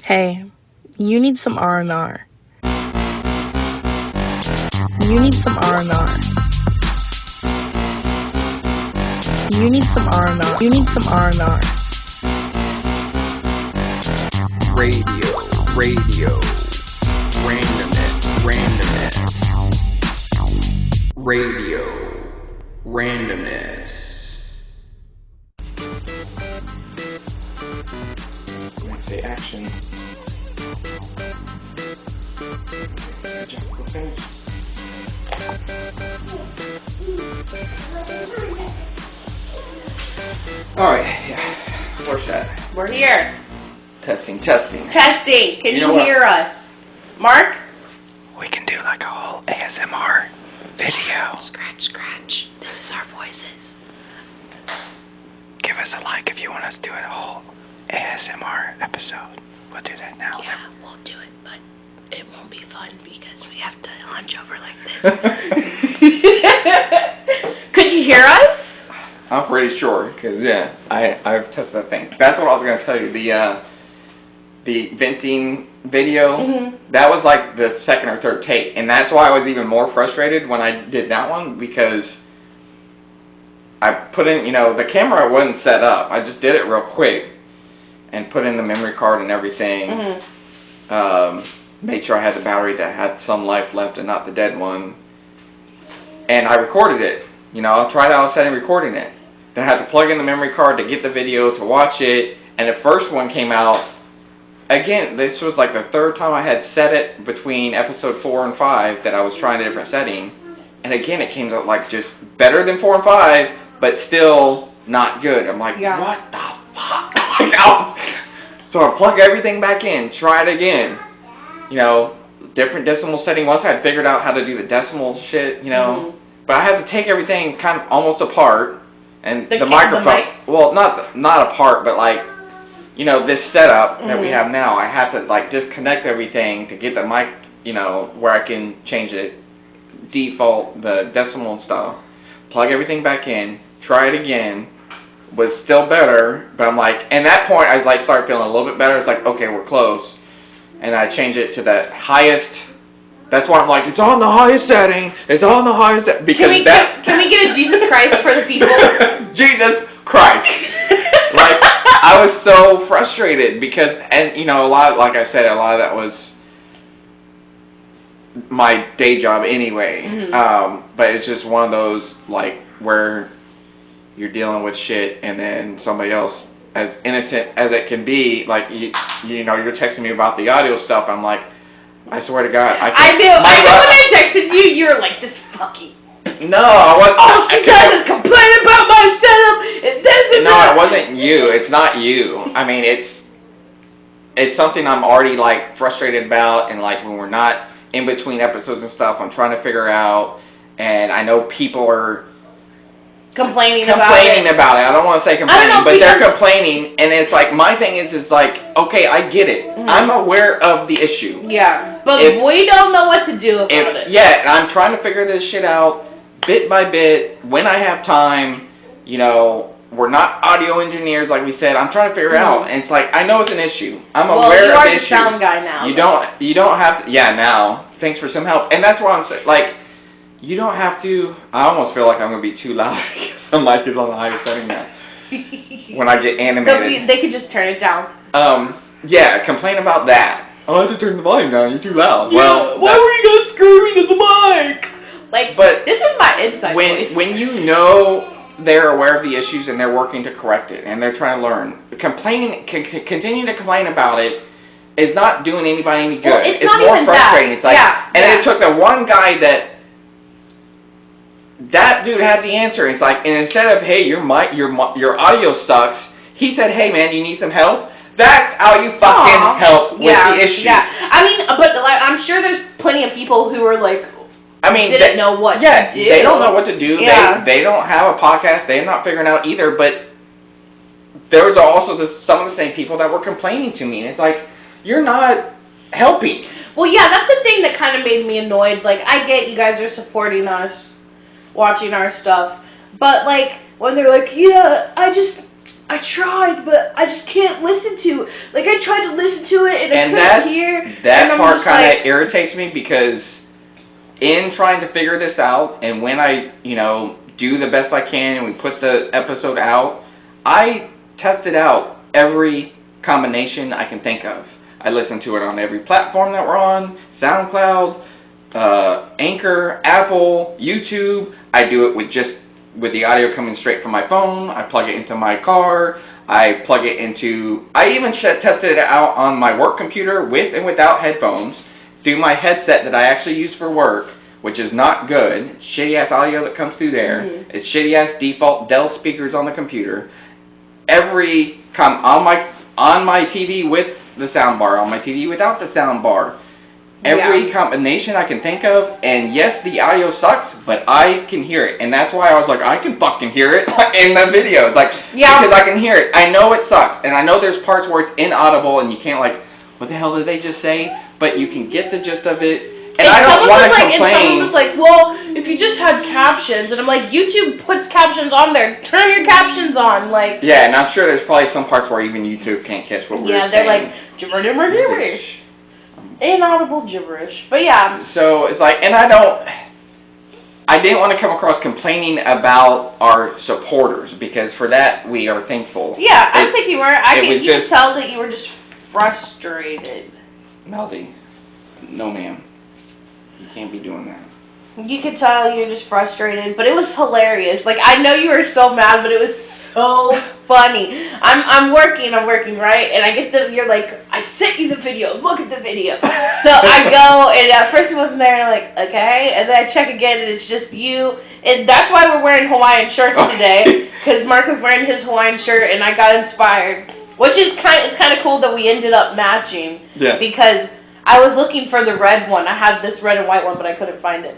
Hey, you need some R&R. You need some R&R. You need some R&R. You need some R&R. Radio, RaNdOmNeSs. Radio, RaNdOmNeSs. I'm gonna say action. Go finish. Alright, yeah. Where's that? We're here. Testing. Testing. Can you what? hear us? Mark? We can do like a whole ASMR video. Scratch. This is our voices. Give us a like if you want us to do a whole ASMR episode. We'll do that now. Yeah, we'll do it, but it won't be fun because we have to hunch over like this. Could you hear us? I'm pretty sure, because yeah, I've tested that thing. That's what I was going to tell you. The venting video, that was like the second or third take, and that's why I was even more frustrated when I did that one, because I put in, the camera wasn't set up. I just did it real quick and put in the memory card and everything. Made sure I had the battery that had some life left and not the dead one. And I recorded it. I tried out setting recording it. Then I had to plug in the memory card to get the video to watch it. And the first one came out. Again, this was like the third time I had set it between episode 4 and 5 that I was trying a different setting. And again, it came out like just better than 4 and 5, but still not good. I'm like, what the fuck? So I plug everything back in, try it again. Different decimal setting. Once I had figured out how to do the decimal shit, But I had to take everything kind of almost apart. And the microphone, well, not apart, but like, this setup that we have now, I have to like disconnect everything to get the mic, where I can change it, default, the decimal and stuff. Plug everything back in, try it again, was still better, but I'm like, and at that point I was like, started feeling a little bit better. It's like, okay, we're close. And I change it to the highest. That's why I'm like, it's on the highest setting. It's on the highest because can we get a Jesus Christ for the people? Jesus Christ. Like, I was so frustrated because, and a lot, like I said, a lot of that was my day job anyway. But it's just one of those, like, where you're dealing with shit and then somebody else, as innocent as it can be, like, you're texting me about the audio stuff. I'm like, I swear to God, I knew when I texted you, you were like, this fucking. No, I wasn't. All she does is complain about my setup. It doesn't. No, it wasn't you. It's not you. I mean, it's something I'm already like frustrated about, and like when we're not in between episodes and stuff, I'm trying to figure out, and I know people are complaining about it. I don't want to say complaining, but they're complaining, and it's like, my thing is like, okay, I get it. I'm aware of the issue. Yeah, but we don't know what to do about it. Yeah, and I'm trying to figure this shit out bit by bit when I have time. We're not audio engineers, like we said. I'm trying to figure it out, and it's like, I know it's an issue. I'm aware of the issue. You are the sound guy now. You don't have to. Yeah, now. Thanks for some help, and that's what I'm saying. Like, you don't have to. I almost feel like I'm gonna be too loud because the mic is on the highest setting now. When I get animated, they could just turn it down. Yeah, complain about that. Oh, I have to turn the volume down. You're too loud. Yeah, well, why were you guys screaming at the mic? Like, but this is my inside voice. When they're aware of the issues and they're working to correct it and they're trying to learn, continue to complain about it is not doing anybody any good. Well, it's not more even frustrating. That. It's like, it took the one guy that dude had the answer. It's like, and instead of, hey, your audio sucks, he said, hey man, you need some help. That's how you fucking help with the issue. Yeah, I mean, but like, I'm sure there's plenty of people who are like, didn't know what to do. They don't know what to do. Yeah. They don't have a podcast. They're not figuring out either. But there was also some of the same people that were complaining to me. And it's like, you're not helping. Well, yeah, that's the thing that kind of made me annoyed. Like, I get you guys are supporting us, watching our stuff. But, like, when they're like, yeah, I tried, but I just can't listen to it. Like, I tried to listen to it, and I couldn't hear. That part kind of irritates me, because in trying to figure this out, and when I, do the best I can, and we put the episode out, I tested out every combination I can think of. I listened to it on every platform that we're on, SoundCloud, Anchor, Apple, YouTube. I do it with the audio coming straight from my phone. I plug it into my car. I even tested it out on my work computer with and without headphones through my headset that I actually use for work, which is not good. Shitty ass audio that comes through there. Mm-hmm. It's shitty ass default Dell speakers on the computer. On my TV with the soundbar, on my TV without the soundbar. Every combination I can think of, and yes, the audio sucks, but I can hear it, and that's why I was like, I can fucking hear it in the video. It's like, because I can hear it. I know it sucks, and I know there's parts where it's inaudible, and you can't what the hell did they just say? But you can get the gist of it, and I don't want to complain. And someone was like, well, if you just had captions, and I'm like, YouTube puts captions on there. Turn your captions on, Yeah, and I'm sure there's probably some parts where even YouTube can't catch what we're saying. Yeah, they're like, gibberish. Inaudible gibberish. But yeah. So it's like, and I didn't want to come across complaining about our supporters, because for that we are thankful. Yeah, I don't think you were. You could tell that you were just frustrated. Melody, no ma'am. You can't be doing that. You could tell you're just frustrated, but it was hilarious. I know you were so mad, but it was so funny. I'm working, right? And I get you're like, I sent you the video, look at the video. So I go, and at first it wasn't there, and I'm like, okay. And then I check again, and it's just you. And that's why we're wearing Hawaiian shirts today, because Mark was wearing his Hawaiian shirt, and I got inspired. Which is it's kind of cool that we ended up matching. Yeah. Because I was looking for the red one. I had this red and white one, but I couldn't find it.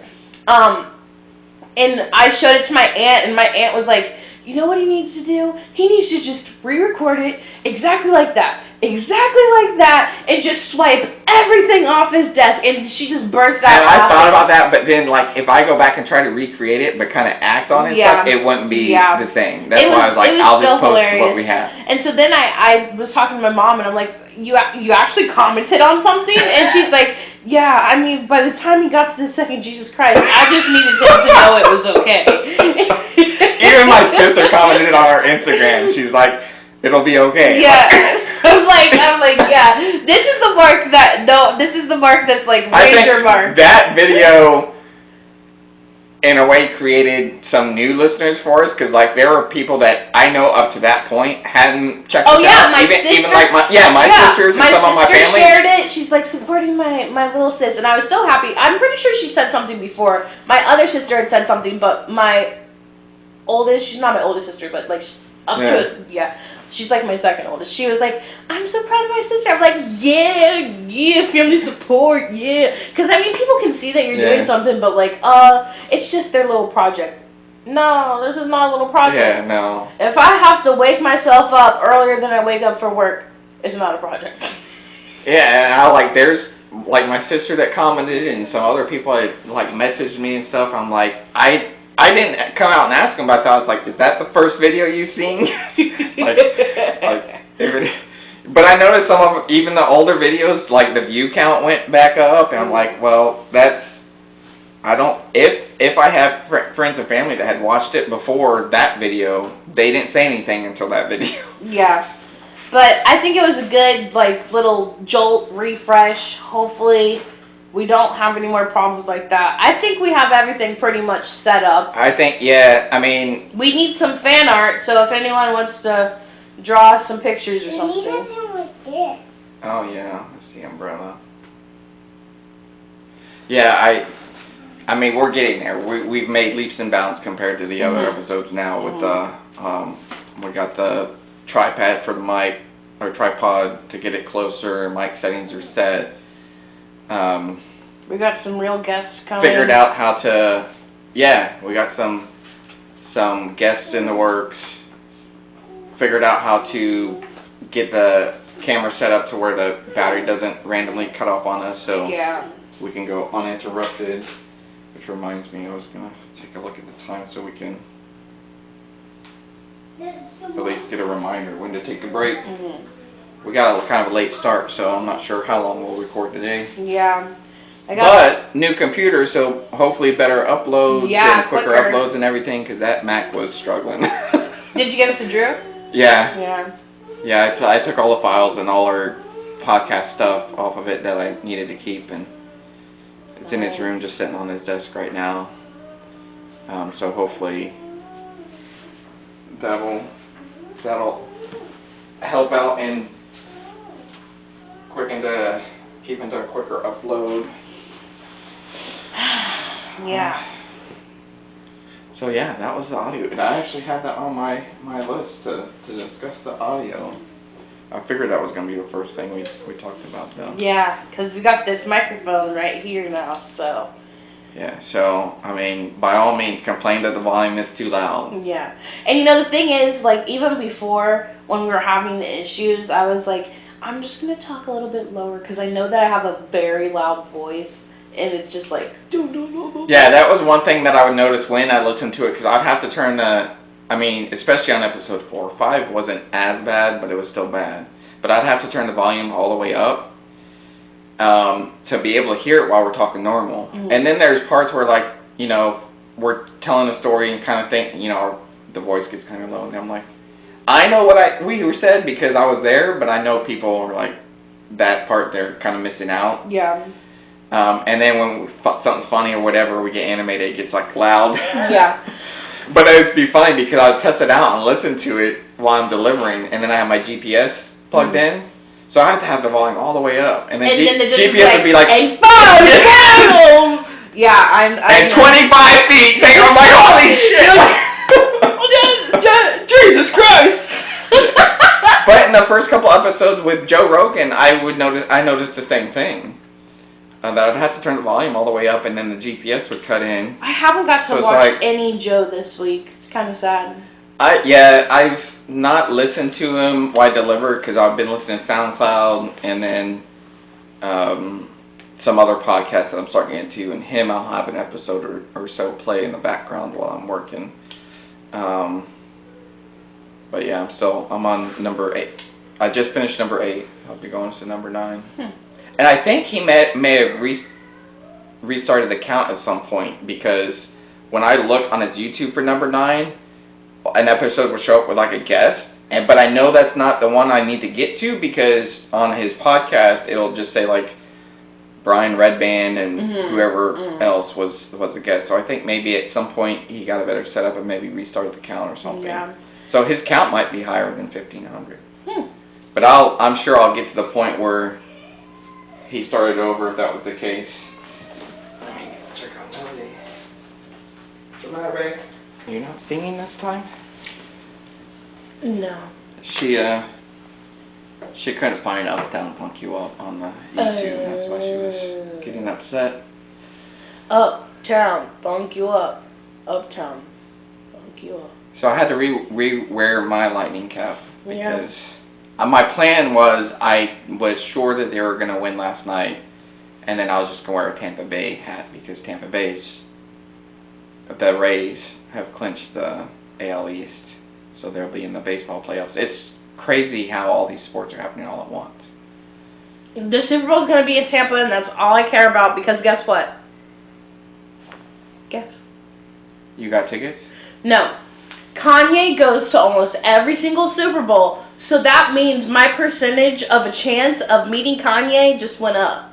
And I showed it to my aunt, and my aunt was like, you know what he needs to do? He needs to just re-record it exactly like that, and just swipe everything off his desk. And she just burst out. And I thought about that, but then if I go back and try to recreate it, but kind of act on it, stuff, it wouldn't be the same. That's why I was like, I'll just post what we have. And so then I was talking to my mom, and I'm like, you actually commented on something? And she's like, yeah, I mean, by the time he got to the second Jesus Christ, I just needed him to know it was okay. Even my sister commented on our Instagram. She's like, it'll be okay. Yeah. I'm like, yeah. This is the mark that's razor mark. That video, in a way, created some new listeners for us, because there were people that I know up to that point hadn't checked us out. My sister. Even my sisters and some of my family. My sister shared it. She's supporting my little sis, and I was so happy. I'm pretty sure she said something before. My other sister had said something, but my oldest, she's not my oldest sister, but she's my second oldest. She was like, I'm so proud of my sister. I'm like, yeah, family support, yeah. Because, people can see that you're doing something, but, it's just their little project. No, this is not a little project. Yeah, no. If I have to wake myself up earlier than I wake up for work, it's not a project. Yeah, and there's, my sister that commented, and some other people that, messaged me and stuff. I'm like, I didn't come out and ask them about that. I was like, is that the first video you've seen? But I noticed some of even the older videos, the view count went back up, and I'm like, well, if I have friends and family that had watched it before that video, they didn't say anything until that video. Yeah. But I think it was a good, little jolt refresh. Hopefully we don't have any more problems like that. I think we have everything pretty much set up. I think, we need some fan art, so if anyone wants to draw some pictures or something. Oh, yeah. That's the umbrella. Yeah, we're getting there. We've made leaps and bounds compared to the other episodes now with we got the tripod for the mic, or tripod to get it closer. Mic settings are set. We got some real guests coming. Figured out how to, we got some guests in the works. Figured out how to get the camera set up to where the battery doesn't randomly cut off on us, so we can go uninterrupted. Which reminds me, I was gonna take a look at the time so we can. at least get a reminder when to take a break. Mhm. We got a kind of a late start, so I'm not sure how long we'll record today. Yeah. But new computer, so hopefully better uploads and quicker quicker. uploads and everything, because that Mac was struggling. Did you give it to Drew? Yeah. Yeah. Yeah, I took all the files and all our podcast stuff off of it that I needed to keep, and it's in his room just sitting on his desk right now. So hopefully that'll help out and keeping to a quicker upload. Yeah. So yeah, that was the audio. And I actually had that on my list to discuss the audio. I figured that was going to be the first thing we talked about though. Yeah, because we got this microphone right here now, so. Yeah, so, I mean, by all means, complain that the volume is too loud. Yeah. And you know, the thing is, like, even before, when we were having the issues, I was like, I'm just going to talk a little bit lower, because I know that I have a very loud voice, and it's just like, yeah, that was one thing that I would notice when I listened to it, because I'd have to turn especially on episode 4. 5 wasn't as bad, but it was still bad. But I'd have to turn the volume all the way up to be able to hear it while we're talking normal. Mm-hmm. And then there's parts where, like, you know, we're telling a story and kind of think, you know, the voice gets kind of low, and I'm like, I know what we were said because I was there, but I know people are like, that part they're kind of missing out. Yeah. And then when something's funny or whatever, we get animated, it gets like loud. Yeah. But it would be funny because I would test it out and listen to it while I'm delivering, and then I have my GPS plugged in, so I have to have the volume all the way up, and then, GPS would be like, and 5 channels. Yeah, I'm and 25 feet. So I'm like, holy shit! Jesus Christ! But in the first couple episodes with Joe Rogan, I noticed the same thing. That I'd have to turn the volume all the way up, and then the GPS would cut in. I haven't got to watch any Joe this week. It's kind of sad. I've not listened to him while I deliver because I've been listening to SoundCloud and then some other podcasts that I'm starting into, and him I'll have an episode or so play in the background while I'm working. But yeah, I'm on number 8. I just finished number 8. I'll be going to number 9. And I think he may have restarted the count at some point, because when I look on his YouTube for number 9, an episode will show up with like a guest, but I know that's not the one I need to get to, because on his podcast it'll just say like Brian Redband and whoever else was the guest. So I think maybe at some point he got a better setup and maybe restarted the count or something. Yeah. So his count might be higher than 1,500. But I'm sure I'll get to the point where he started over if that was the case. Let me check on Melody. What's the matter, babe? You're not singing this time? No. She couldn't find Uptown Funk You Up on the YouTube. That's why she was getting upset. Uptown Funk You Up. Uptown Funk You Up. So I had to re-wear my lightning cap because my plan was I was sure that they were going to win last night, and then I was just going to wear a Tampa Bay hat because the Rays have clinched the AL East, so they'll be in the baseball playoffs. It's crazy how all these sports are happening all at once. The Super Bowl's going to be in Tampa, and that's all I care about, because guess what? Guess. You got tickets? No. Kanye goes to almost every single Super Bowl, so that means my percentage of a chance of meeting Kanye just went up.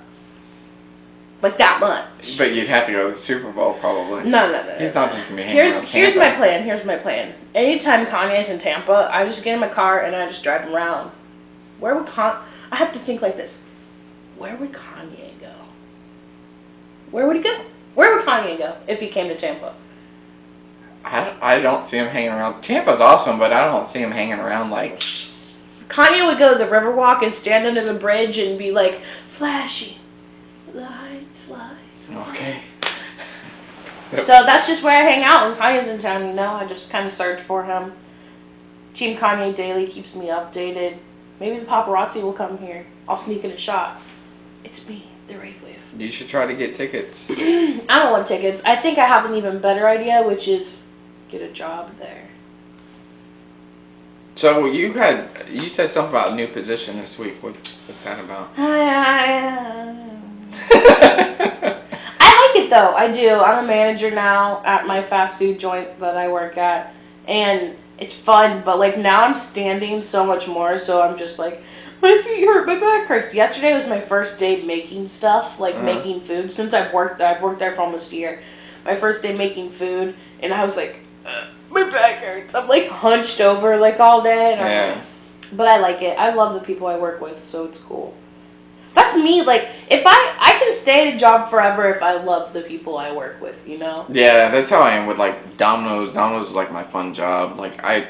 Like that much. But you'd have to go to the Super Bowl probably. No. He's not just going to be hanging around Here's Tampa. Here's my plan. Anytime Kanye's in Tampa, I just get in my car and I just drive him around. I have to think like this. Where would Kanye go? Where would he go? Where would Kanye go if he came to Tampa? I don't see him hanging around. Tampa's awesome, but I don't see him hanging around like... Kanye would go to the Riverwalk and stand under the bridge and be like, flashy lights. Okay. So that's just where I hang out when Kanye's in town, you know? I just kind of search for him. Team Kanye Daily keeps me updated. Maybe the paparazzi will come here. I'll sneak in a shot. It's me, TheRaveWave. You should try to get tickets. I don't want tickets. I think I have an even better idea, which is get a job there. So you said something about a new position this week. What's that about? I like it though. I do. I'm a manager now at my fast food joint that I work at, and it's fun. But like now I'm standing so much more, so I'm just like, my feet hurt, my back hurts. Yesterday was my first day making stuff, like making food. Since I've worked there for almost a year. My first day making food, and I was like, my back hurts. I'm like hunched over like all day. And but I like it. I love the people I work with, so it's cool. That's me. Like, if I can stay at a job forever if I love the people I work with, you know? Yeah, that's how I am with like Domino's. Domino's is like my fun job. Like I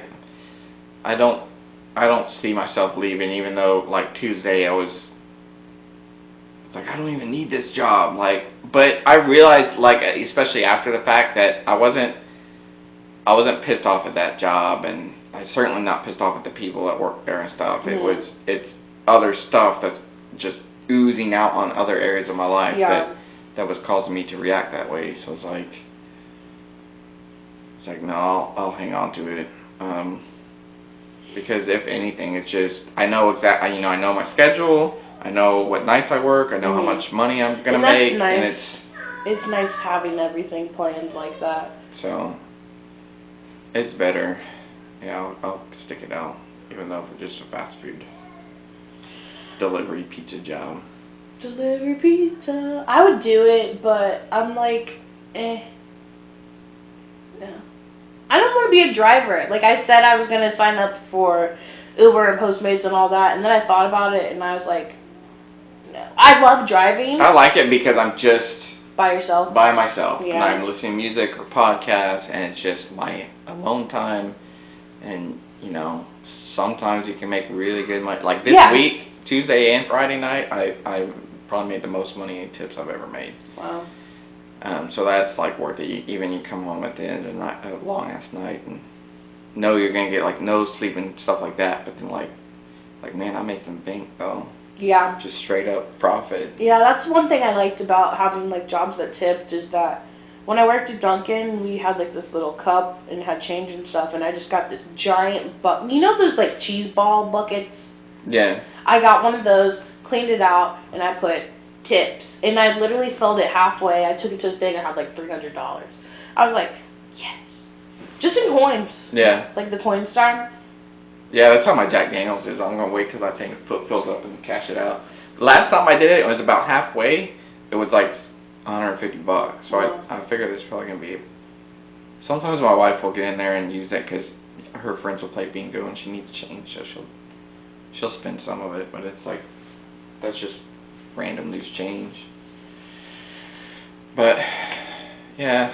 don't see myself leaving, even though like Tuesday it's like I don't even need this job. Like, but I realized, like, especially after the fact, that I wasn't pissed off at that job, and I'm certainly not pissed off at the people that work there and stuff. It's other stuff that's just oozing out on other areas of my life that was causing me to react that way. So it's like no, I'll hang on to it. Because if anything, it's just I know exactly, I know my schedule, I know what nights I work, I know how much money I'm gonna make, nice. And it's nice having everything planned like that. So it's better. Yeah, I'll stick it out, even though it's just a fast food delivery pizza job. Delivery pizza. I would do it, but I'm like, No. I don't want to be a driver. Like I said, I was going to sign up for Uber and Postmates and all that, and then I thought about it, and I was like, no. I love driving. I like it because I'm just by yourself. By myself. Yeah. And I'm listening to music or podcasts, and it's just my alone time. And, sometimes you can make really good money. Like this week, Tuesday and Friday night, I probably made the most money in tips I've ever made. Wow. So that's like worth it. Even you come home at the end of the night, a long ass night, and know you're gonna get like no sleep and stuff like that. But then like man, I made some bank though. Yeah. Just straight up profit. Yeah, that's one thing I liked about having like jobs that tipped is that when I worked at Dunkin', we had like this little cup and had change and stuff, and I just got this giant bucket. You know those like cheese ball buckets? Yeah. I got one of those, cleaned it out, and I put tips. And I literally filled it halfway. I took it to the thing. I had like $300. I was like, yes. Just in coins. Yeah. Like the Coinstar. Yeah, that's how my Jack Daniels is. I'm gonna wait till that thing fills up and cash it out. Last time I did it, it was about halfway. It was like $150. So I figured it's probably gonna be. Sometimes my wife will get in there and use it because her friends will play bingo and she needs change, so she'll spend some of it. But it's like that's just random loose change. But yeah.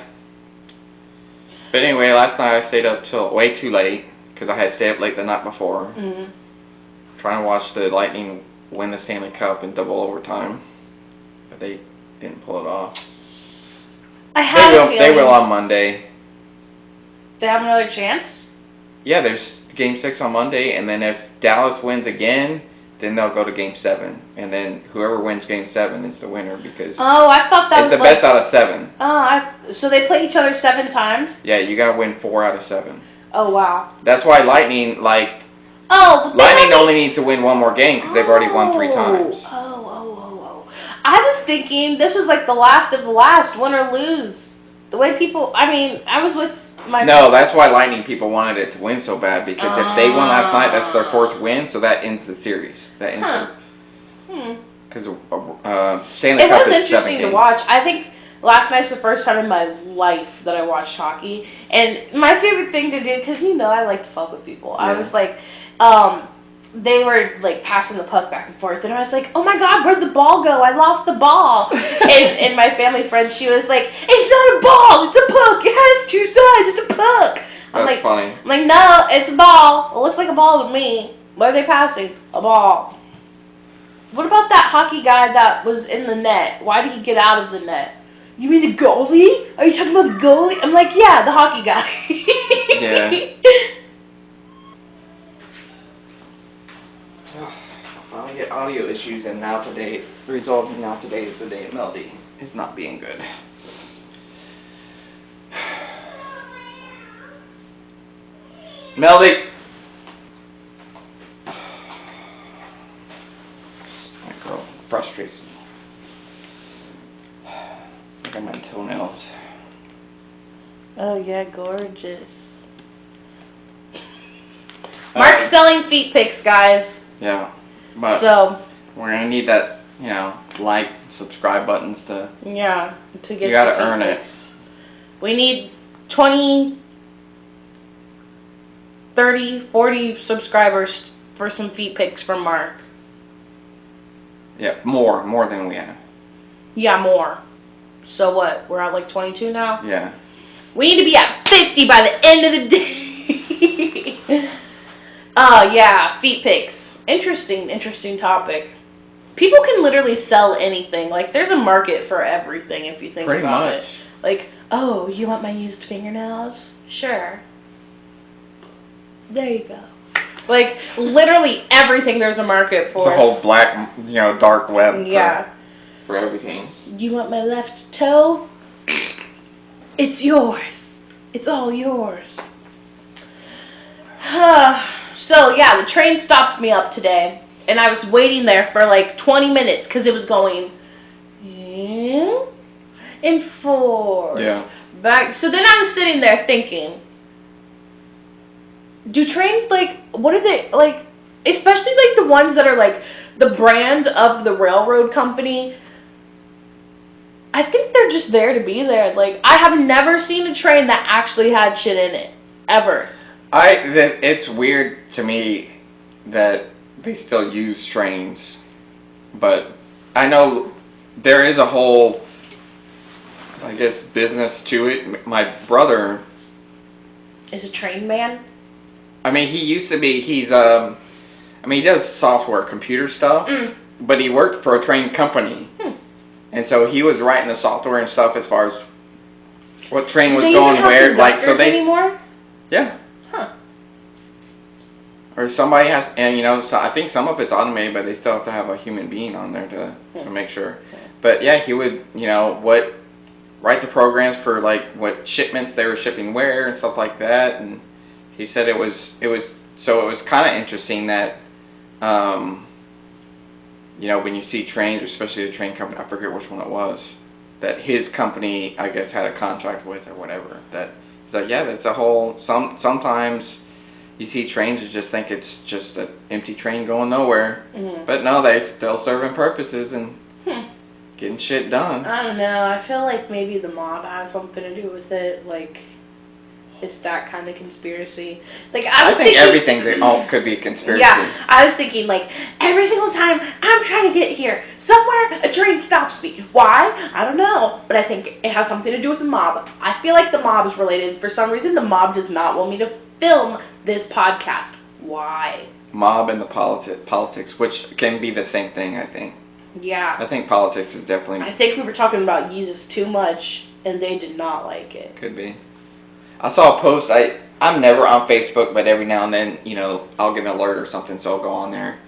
But anyway, last night I stayed up till way too late because I had stayed up late the night before, trying to watch the Lightning win the Stanley Cup in double overtime, but they didn't pull it off. I had a feeling they will on Monday. They have another chance? Yeah, there's Game 6 on Monday, and then if Dallas wins again, then they'll go to Game 7, and then whoever wins Game 7 is the winner because I thought that was it's the best out of 7. So they play each other 7 times? Yeah, you gotta win 4 out of 7. Oh wow. That's why Lightning Lightning only needs to win 1 more game because they've already won 3 times. I was thinking this was like the last of the last, win or lose. The way people, I was with my... No, that's why Lightning people wanted it to win so bad because if they won last night, that's their 4th win, so that ends the series. That ends because Stanley Cup is 7 games. It was interesting to watch. I think last night's the first time in my life that I watched hockey, and my favorite thing to do, because I like to fuck with people. Yeah. I was like, they were like passing the puck back and forth, and I was like, oh my god, where'd the ball go? I lost the ball. and my family friend, she was like, it's not a ball, it's a puck. It has 2 sides, it's a puck. That's funny. I'm like, no, it's a ball. It looks like a ball to me. What are they passing? A ball. What about that hockey guy that was in the net? Why did he get out of the net? You mean the goalie? Are you talking about the goalie? I'm like, yeah, the hockey guy. Yeah. I get audio issues, and resolving now today is the day of Melody. It's not being good. Melody! frustrates me. Look at my toenails. Oh yeah, gorgeous. Mark's selling feet pics, guys. Yeah, but So we're gonna need that, like, subscribe buttons to. yeah, to get You gotta the feet earn it. pics. We need 20, 30, 40 subscribers for some feet pics from Mark. Yeah, more than we have. Yeah, more. So what? We're at like 22 now? Yeah. We need to be at 50 by the end of the day. Oh, yeah, feet pics. Interesting topic. People can literally sell anything. Like, there's a market for everything if you think Pretty about much. it. Like, oh, you want my used fingernails? Sure. There you go. Like, literally everything there's a market for. It's a whole black, dark web Yeah. for everything. You want my left toe? It's yours. It's all yours. So, yeah, the train stopped me up today. And I was waiting there for like 20 minutes because it was going and forth. Yeah. Back. So then I was sitting there thinking, do trains, like, what are they, like, especially, like, the ones that are, like, the brand of the railroad company, I think they're just there to be there. Like, I have never seen a train that actually had shit in it. Ever. It's weird to me that they still use trains, but I know there is a whole, I guess, business to it. My brother Is a train man? I mean, he used to be, he does software, computer stuff, but he worked for a train company. And so he was writing the software and stuff as far as what train was going where. Like, so they. Anymore? Yeah. Huh. Or somebody has, and so I think some of it's automated, but they still have to have a human being on there to make sure. But yeah, he would, write the programs for like what shipments they were shipping where and stuff like that. And he said it was kind of interesting that, when you see trains, especially the train company, I forget which one it was, that his company, I guess, had a contract with or whatever. That he's like, yeah, that's a whole. Sometimes you see trains and just think it's just an empty train going nowhere, but no, they still serving purposes and getting shit done. I don't know. I feel like maybe the mob has something to do with it. Like, it's that kind of conspiracy. Like, I was think thinking, everything's could be a conspiracy. Yeah, I was thinking, like, every single time I'm trying to get here, somewhere a train stops me. Why? I don't know. But I think it has something to do with the mob. I feel like the mob is related. For some reason, the mob does not want me to film this podcast. Why? Mob and the politics, which can be the same thing, I think. Yeah. I think politics is definitely. I think we were talking about Jesus too much, and they did not like it. Could be. I saw a post. I'm never on Facebook, but every now and then, I'll get an alert or something, so I'll go on there.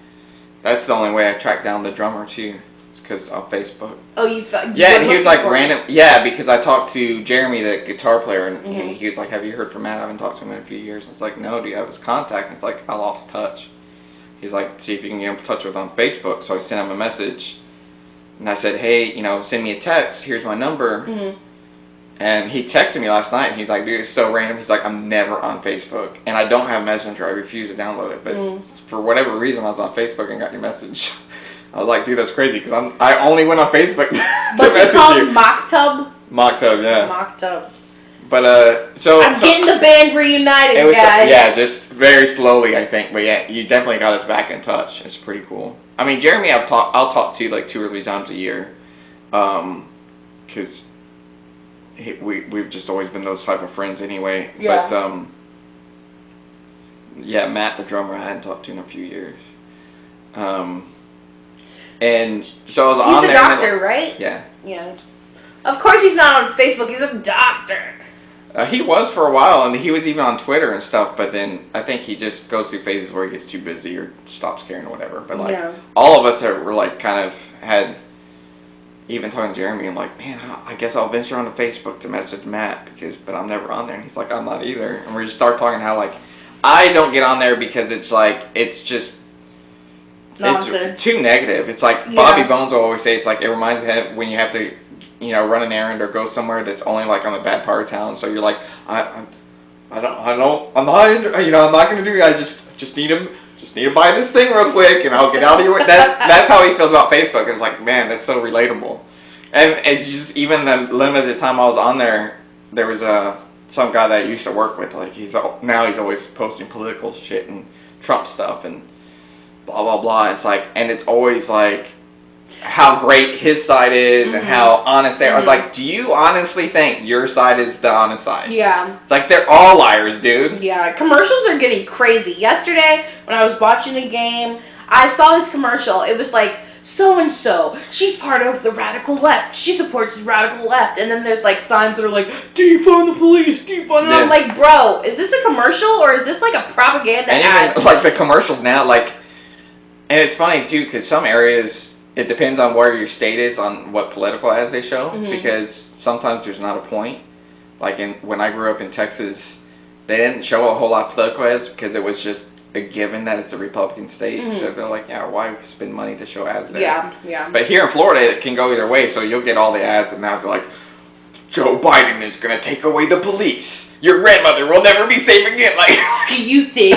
That's the only way I track down the drummer too. It's because of Facebook. Oh, you found? Yeah, and he was like random. Yeah, because I talked to Jeremy, the guitar player, and he was like, "Have you heard from Matt? I haven't talked to him in a few years." I was like, "No, do you have his contact?" And it's like, I lost touch. He's like, "See if you can get in touch with him on Facebook." So I sent him a message, and I said, "Hey, send me a text. Here's my number." And he texted me last night, and he's like, "Dude, it's so random." He's like, "I'm never on Facebook, and I don't have Messenger. I refuse to download it." But for whatever reason, I was on Facebook and got your message. I was like, "Dude, that's crazy," because I only went on Facebook to message called you. Mocktub? Mocktub, yeah. Mocktub. But so I'm getting the band reunited, it was, guys. yeah, just very slowly, I think. But yeah, you definitely got us back in touch. It's pretty cool. I mean, Jeremy, I'll talk to like 2 or 3 times a year, because we've just always been those type of friends anyway. Yeah. But yeah, Matt, the drummer, I hadn't talked to in a few years. And so I was on there. He's a doctor, right? Yeah. Yeah. Of course he's not on Facebook. He's a doctor. He was for a while, and he was even on Twitter and stuff, but then I think he just goes through phases where he gets too busy or stops caring or whatever. But like, all of us were like kind of had, even talking to Jeremy, I'm like, man, I guess I'll venture onto Facebook to message Matt, but I'm never on there. And he's like, I'm not either. And we just start talking how like, I don't get on there because it's like, it's just nonsense. It's too negative. It's like Bobby Bones will always say. It's like it reminds him when you have to, run an errand or go somewhere that's only like on the bad part of town. So you're like, I'm not gonna do it. I just need to buy this thing real quick, and I'll get out of your way. That's how he feels about Facebook. It's like, man, that's so relatable. And just even the limited time I was on there was some guy that I used to work with. Like now he's always posting political shit and Trump stuff and blah blah blah. It's like, and it's always like how great his side is and how honest they are. I was like, do you honestly think your side is the honest side? Yeah. It's like they're all liars, dude. Yeah, commercials are getting crazy. Yesterday, when I was watching a game, I saw this commercial. It was like, so-and-so, she's part of the radical left. She supports the radical left. And then there's like signs that are like, defund the police, defund. And I'm like, bro, is this a commercial or is this like a propaganda ad? Even like the commercials now, like, and it's funny too, because some areas, it depends on where your state is on what political ads they show, because sometimes there's not a point. Like when I grew up in Texas, they didn't show a whole lot of political ads because it was just a given that it's a Republican state. They're like, yeah, why spend money to show ads there? Yeah. But here in Florida, it can go either way, so you'll get all the ads, and now they're like, Joe Biden is going to take away the police. Your grandmother will never be safe again. Like, do you think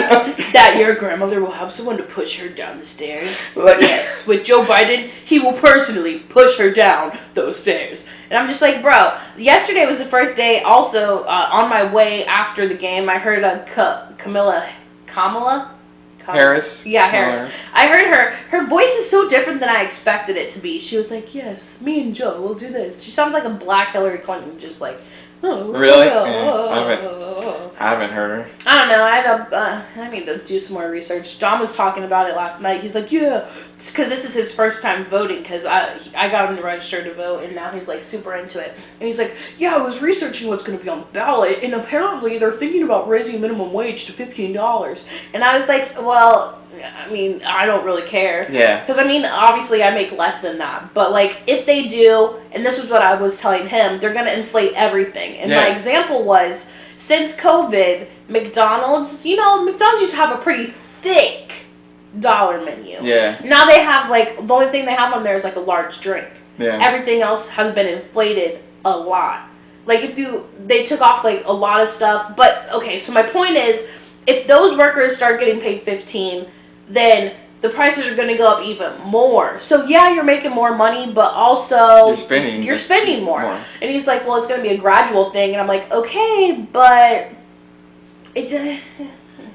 that your grandmother will have someone to push her down the stairs? Yes. With Joe Biden, he will personally push her down those stairs. And I'm just like, bro, yesterday was the first day also on my way after the game. I heard Kamala Harris? Yeah, Harris. I heard her voice is so different than I expected it to be. She was like, yes, me and Joe will do this. She sounds like a black Hillary Clinton, just like, oh. Really? I haven't heard her. I don't know. I need to do some more research. John was talking about it last night. He's like, yeah, because this is his first time voting, because I got him to register to vote, and now he's like super into it. And he's like, yeah, I was researching what's going to be on the ballot, and apparently they're thinking about raising minimum wage to $15. And I was like, well, I mean, I don't really care. Yeah. Because, I mean, obviously I make less than that. But, like, if they do, and this was what I was telling him, they're going to inflate everything. And my example was, since COVID, McDonald's used to have a pretty thick dollar menu. Yeah. Now they have, like, the only thing they have on there is, like, a large drink. Yeah. Everything else has been inflated a lot. Like, they took off, like, a lot of stuff. But, okay, so my point is, if those workers start getting paid $15, then the prices are going to go up even more. So, yeah, you're making more money, but also you're spending more. And he's like, well, it's going to be a gradual thing. And I'm like, okay, but the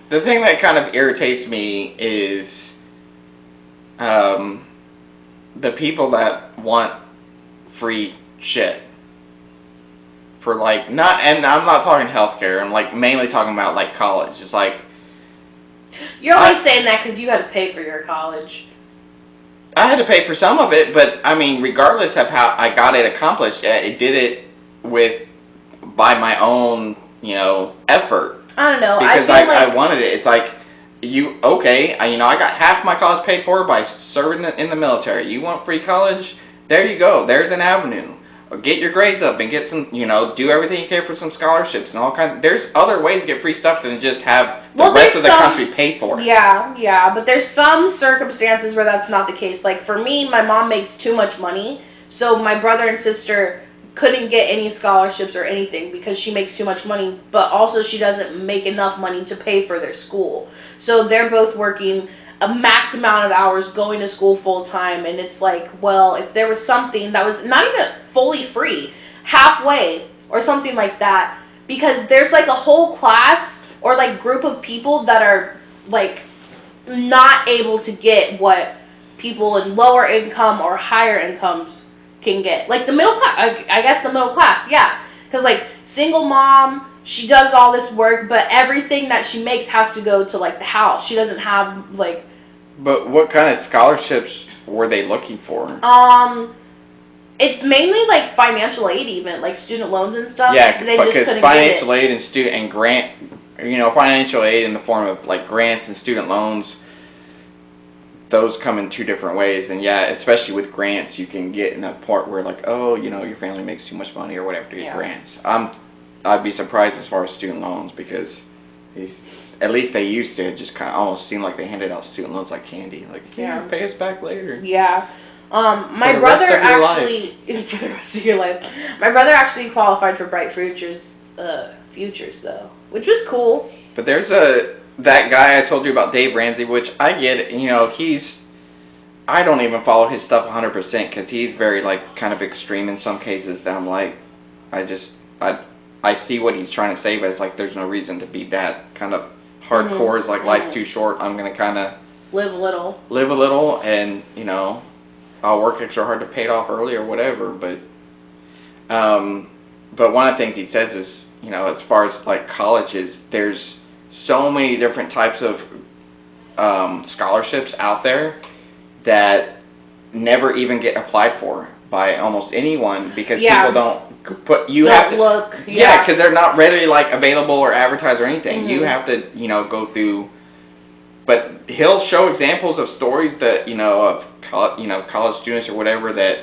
thing that kind of irritates me is the people that want free shit. For, like, and I'm not talking healthcare. I'm, like, mainly talking about, like, college. It's like, you're only saying that because you had to pay for your college. I had to pay for some of it, but I mean, regardless of how I got it accomplished, it did it by my own, effort. I don't know. Because I wanted it. It's like, I got half my college paid for by serving in the military. You want free college? There you go. There's an avenue. Get your grades up and get some, do everything you can for some scholarships and all kinds. There's other ways to get free stuff than just have the rest of the country pay for it. Yeah, but there's some circumstances where that's not the case. Like for me, my mom makes too much money, so my brother and sister couldn't get any scholarships or anything because she makes too much money, but also she doesn't make enough money to pay for their school. So they're both working a max amount of hours going to school full time, and it's like, well, if there was something that was not even fully free, halfway or something like that, because there's like a whole class or like group of people that are like not able to get what people in lower income or higher incomes can get. Like the middle class, I guess the middle class, yeah, because like single mom, she does all this work, but everything that she makes has to go to, like, the house. She doesn't have, like... But what kind of scholarships were they looking for? It's mainly, like, financial aid even, like student loans and stuff. Yeah, because financial aid and grant, financial aid in the form of, like, grants and student loans, those come in two different ways. And, yeah, especially with grants, you can get in a part where, like, oh, your family makes too much money or whatever to get grants. I'd be surprised as far as student loans because At least they used to. It just kind of almost seemed like they handed out student loans like candy. Like, yeah, pay us back later. Yeah. My brother actually for the rest of your life. My brother actually qualified for Bright Futures though, which was cool. But there's that guy I told you about, Dave Ramsey, which I get. You know, I don't even follow his stuff 100% because he's very like kind of extreme in some cases. That I'm like, I see what he's trying to say, but it's like there's no reason to be that kind of hardcore. It's like life's too short. I'm gonna kind of live a little, and you know, I'll work extra hard to pay it off early or whatever. But one of the things he says is, you know, as far as like colleges, there's so many different types of scholarships out there that never even get applied for by almost anyone because people don't put because they're not readily like available or advertised or anything. You have to, you know, go through. But he'll show examples of stories that, you know, of college students or whatever that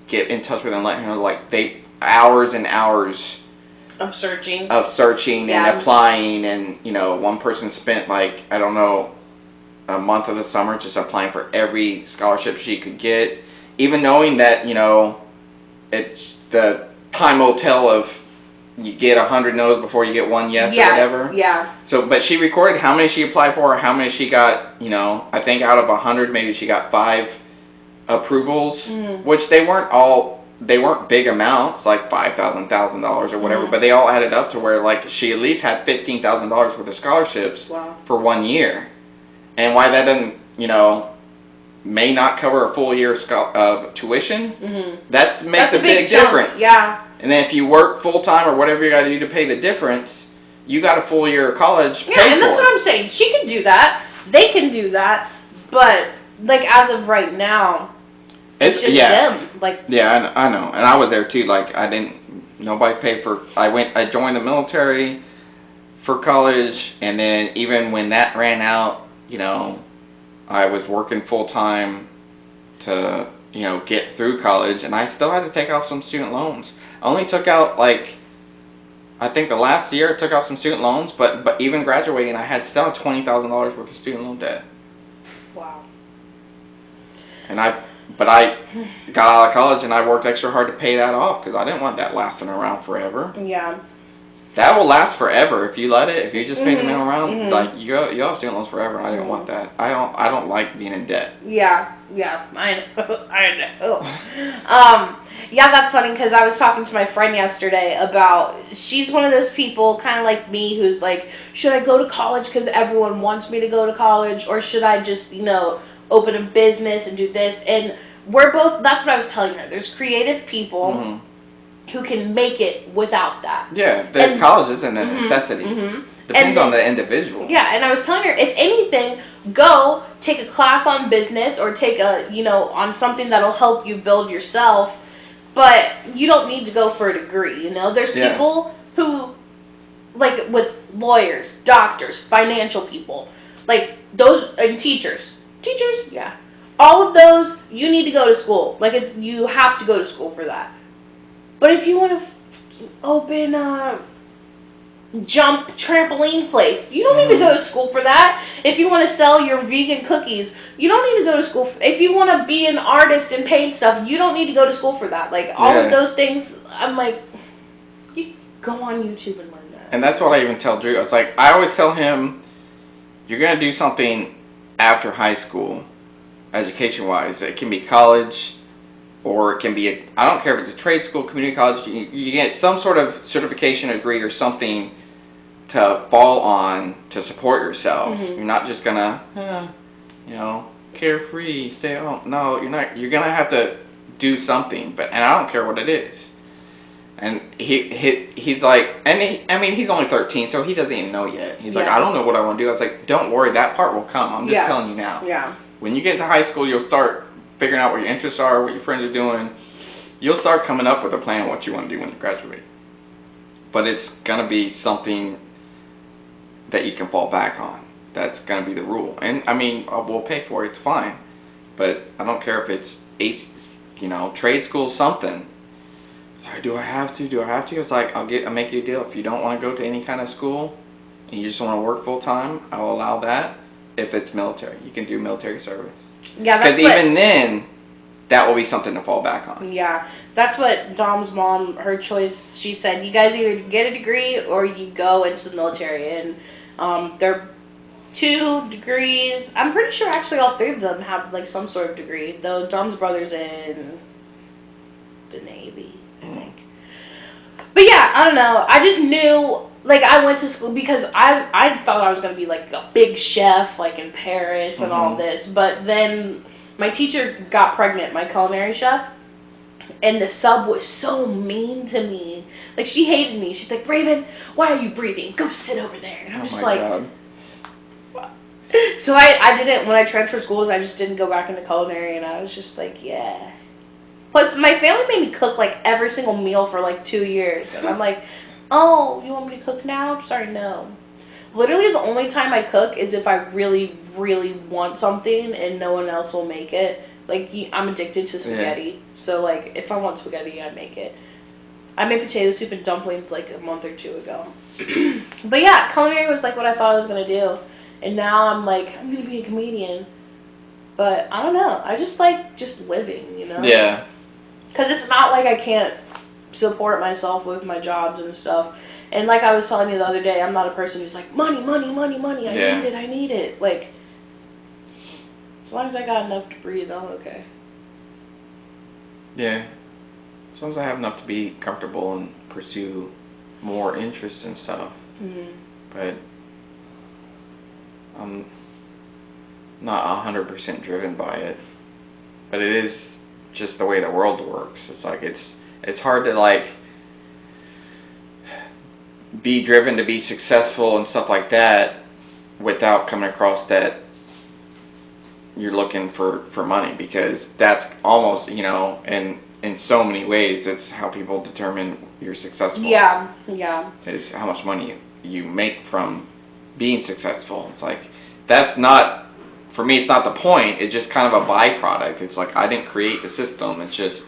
get in touch with him, let him know like they hours and hours of searching and applying, and you know, one person spent like, I don't know, a month of the summer just applying for every scholarship she could get, even knowing that, you know, it's the time will tell of you get 100 no's before you get one yes or whatever. Yeah. So, but she recorded how many she applied for, how many she got. You know, I think out of 100, maybe she got 5 approvals, which they weren't big amounts, like $5,000 or whatever, but they all added up to where like she at least had $15,000 worth of scholarships for 1 year. And why that doesn't, you know, may not cover a full year of tuition, that makes a big difference. Yeah. And then if you work full time or whatever you got to do to pay the difference, you got a full year of college paid for. Yeah, and that's what I'm saying. She can do that. They can do that. But like as of right now, it's just them. Like I know, and I was there too. Like nobody paid for. I joined the military for college, and then even when that ran out, you know, I was working full time to, you know, get through college, and I still had to take out some student loans. I only took out like, I think the last year I took out some student loans, but even graduating, I had still $20,000 worth of student loan debt. Wow. And I got out of college and I worked extra hard to pay that off because I didn't want that lasting around forever. Yeah. That will last forever if you let it. If you just pay the minimum around, like you have student loans forever. And I didn't want that. I don't like being in debt. Yeah, I know. Yeah, that's funny because I was talking to my friend yesterday about, she's one of those people kind of like me who's like, should I go to college because everyone wants me to go to college, or should I just, you know, open a business and do this? And we're both, that's what I was telling her. There's creative people who can make it without that. Yeah, college isn't a necessity. Depends on the individual. Yeah, and I was telling her, if anything, go take a class on business or take a, you know, on something that'll help you build yourself. But you don't need to go for a degree, you know? There's people who, like, with lawyers, doctors, financial people, like, those, and teachers, yeah. All of those, you need to go to school. Like, you have to go to school for that. But if you want to open a jump trampoline place, you don't need to go to school for that. If you want to sell your vegan cookies, you don't need to go to school. If you want to be an artist and paint stuff, you don't need to go to school for that. Like, all of those things, I'm like, you go on YouTube and learn that. And that's what I even tell Drew. It's like, I always tell him, you're going to do something after high school, education-wise. It can be college, or it can be, I don't care if it's a trade school, community college, you get some sort of certification, degree, or something to fall on to support yourself. You're not just gonna, you know, carefree, stay at home. No, you're not. You're gonna have to do something. And I don't care what it is. And he's like, I mean, he's only 13, so he doesn't even know yet. He's like, I don't know what I want to do. I was like, don't worry, that part will come. I'm just telling you now. Yeah. When you get to high school, you'll start figuring out what your interests are, what your friends are doing. You'll start coming up with a plan of what you want to do when you graduate. But it's going to be something that you can fall back on. That's going to be the rule. And, I mean, we'll pay for it. It's fine. But I don't care if it's, you know, trade school, something. Do I have to? It's like, I'll make you a deal. If you don't want to go to any kind of school, and you just want to work full time, I'll allow that. If it's military, you can do military service. Yeah, that's because even then, that will be something to fall back on. Yeah, that's what Dom's mom, her choice, she said, you guys either get a degree or you go into the military. And they're 2 degrees. I'm pretty sure actually all 3 of them have like some sort of degree, though Dom's brother's in the Navy, I think. But yeah, I don't know. I just knew, like, I went to school because I thought I was going to be like a big chef, like in Paris and all this. But then my teacher got pregnant, my culinary chef, and the sub was so mean to me. Like, she hated me. She's like, Raven, why are you breathing? Go sit over there. And I'm just like, God. So I didn't, when I transferred schools, I just didn't go back into culinary, and I was just like, yeah. Plus, my family made me cook, like, every single meal for, like, 2 years. And I'm like, oh, you want me to cook now? I'm sorry, no. Literally, the only time I cook is if I really, really want something and no one else will make it. Like, I'm addicted to spaghetti. Yeah. So, like, if I want spaghetti, I make it. I made potato soup and dumplings, like, a month or 2 ago. But, yeah, culinary was, like, what I thought I was going to do. And now I'm like, I'm going to be a comedian. But, I don't know. I just like just living, you know? Yeah. Because it's not like I can't support myself with my jobs and stuff. And like I was telling you the other day, I'm not a person who's like, money, money, money, money. I need it. Like, as long as I got enough to breathe, I'm okay. Yeah. As long as I have enough to be comfortable and pursue more interests and stuff. Mm-hmm. But I'm not 100% driven by it. But it is just the way the world works. It's like it's hard to like be driven to be successful and stuff like that without coming across that you're looking for money, because that's almost, you know, in so many ways it's how people determine you're successful. Yeah. Is how much money you make from being successful. It's like, that's not, for me, it's not the point. It's just kind of a byproduct. It's like, I didn't create the system. It's just,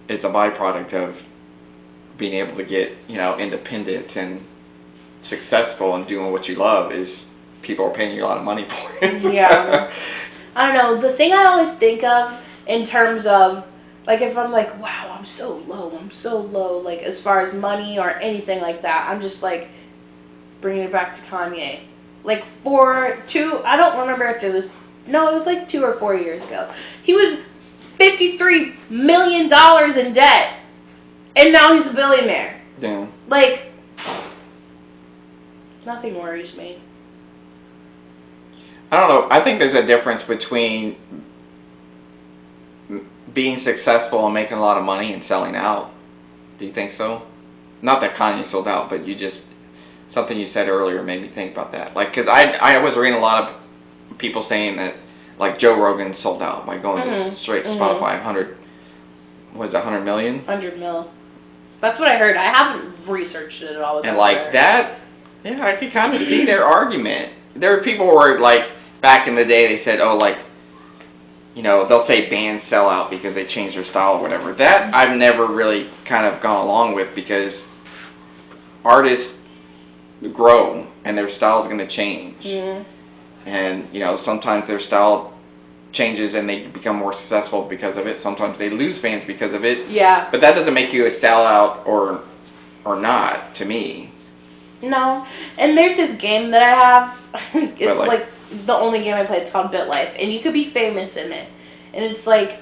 it's a byproduct of being able to get, you know, independent and successful and doing what you love. Is people are paying you a lot of money for it. Yeah. I don't know. The thing I always think of in terms of, like, if I'm like, wow, I'm so low, like, as far as money or anything like that, I'm just like, bringing it back to Kanye. Like, I don't remember if it was like 2 or 4 years ago. He was $53 million in debt, and now he's a billionaire. Yeah. Like, nothing worries me. I don't know. I think there's a difference between being successful and making a lot of money and selling out. Do you think so? Not that Kanye sold out, but something you said earlier made me think about that. Like, because I was reading a lot of people saying that, like, Joe Rogan sold out by going straight to Spotify. 100 million? 100 mil. That's what I heard. I haven't researched it at all. And like that, yeah, I could kind of see their argument. There are people who were like, back in the day, they said, oh, like, you know, they'll say bands sell out because they change their style or whatever. That I've never really kind of gone along with, because artists grow and their style is going to change. Mm-hmm. And, you know, sometimes their style changes and they become more successful because of it. Sometimes they lose fans because of it. Yeah. But that doesn't make you a sellout or not, to me. No. And there's this game that I have. It's like the only game I play. It's called BitLife, and you could be famous in it. And it's like,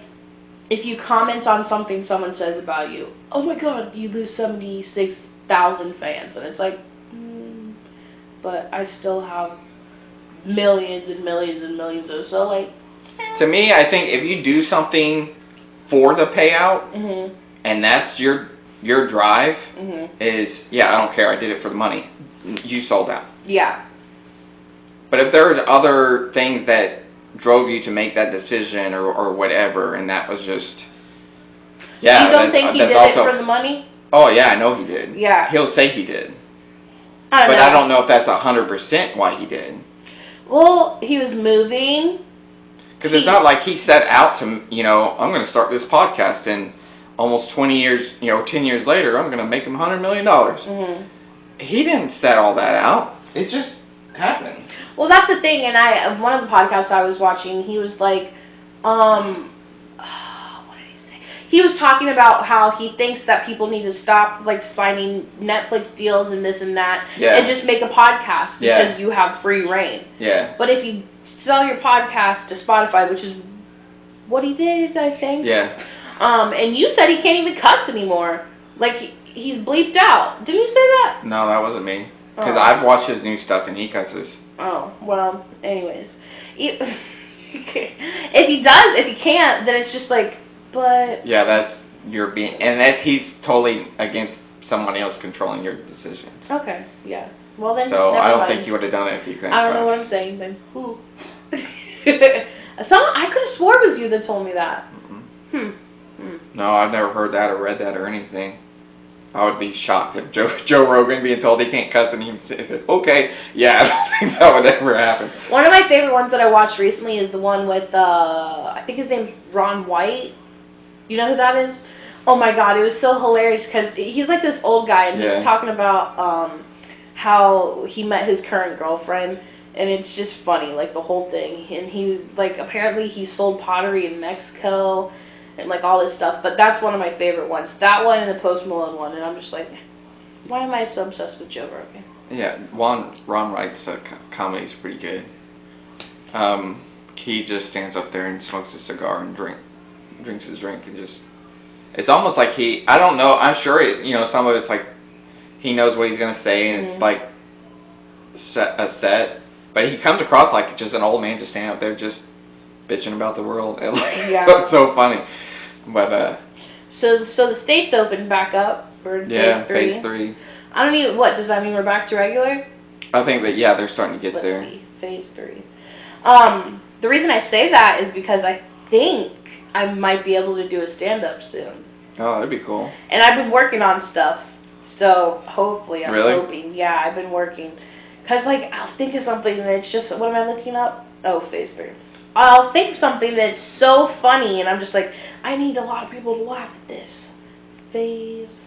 if you comment on something someone says about you, oh my god, you lose 76,000 fans. And it's like, but I still have millions and millions and millions of, so like. To me, I think if you do something for the payout, and that's your drive, is, yeah, I don't care, I did it for the money. You sold out. Yeah. But if there's other things that drove you to make that decision or whatever, and that was just, yeah. You don't think he did it for the money? Oh, yeah, I know he did. Yeah. He'll say he did. I don't know. I don't know if that's 100% why he did. Well, he was moving. Because it's not like he set out to, you know, I'm going to start this podcast, and almost 20 years, you know, 10 years later, I'm going to make him $100 million. he didn't set all that out. It just happened. Well, that's the thing, and one of the podcasts I was watching, he was like, what did he say? He was talking about how he thinks that people need to stop, like, signing Netflix deals and this and that, and just make a podcast because you have free reign. Yeah. But if you sell your podcast to Spotify, which is what he did, I think. Yeah. And you said he can't even cuss anymore. Like, he's bleeped out. Didn't you say that? No, that wasn't me. Because I've watched his new stuff and he cusses. Oh, well, anyways. If he does, if he can't, then it's just like, but... Yeah, that's he's totally against someone else controlling your decisions. Okay, yeah. Well, then, so never I don't mind. think you would have done it if you couldn't I don't know what I'm saying, then. I could have swore it was you that told me that. No, I've never heard that or read that or anything. I would be shocked if Joe Rogan being told he can't cuss and he said, okay, yeah, I don't think that would ever happen. One of my favorite ones that I watched recently is the one with, I think his name's Ron White. You know who that is? Oh my god, it was so hilarious because he's like this old guy and he's talking about how he met his current girlfriend. And it's just funny, like, the whole thing. And he, like, apparently he sold pottery in Mexico and, like, all this stuff. But that's one of my favorite ones. That one and the Post Malone one. And I'm just like, why am I so obsessed with Joe Rogan? Yeah, Ron Wright's comedy's pretty good. He just stands up there and smokes a cigar and drinks his drink and just... It's almost like I don't know, I'm sure, some of it's like, he knows what he's going to say and it's like a set. But he comes across like just an old man just standing up there just bitching about the world. And it's so funny. But So the states opened back up for phase 3. phase 3. I don't even does that mean we're back to regular? I think that they're starting to get there. Let's see, phase 3. The reason I say that is because I think I might be able to do a stand-up soon. Oh, that'd be cool. And I've been working on stuff, so hopefully I'm hoping. Yeah, I've been working. Because, like, I'll think of something and it's just, what am I looking up? Oh, phase 3. I'll think of something that's so funny and I'm just like, I need a lot of people to laugh at this. Phase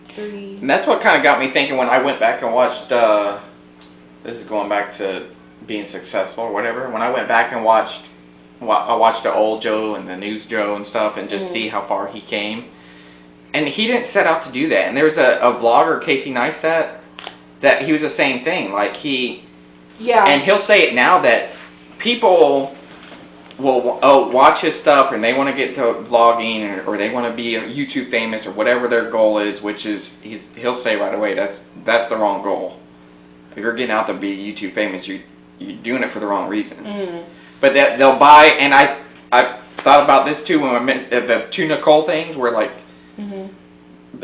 3. And that's what kind of got me thinking when I went back and watched, this is going back to being successful or whatever. When I went back and I watched the old Joe and the news Joe and stuff and just see how far he came. And he didn't set out to do that. And there's a vlogger, Casey Neistat, that he was the same thing. Like and he'll say it now that people will watch his stuff and they want to get to vlogging or they want to be YouTube famous or whatever their goal is, which is he'll say right away that's the wrong goal. If you're getting out to be YouTube famous, you're doing it for the wrong reasons. But that they'll buy, and I thought about this too when I met the two Nicole things where like.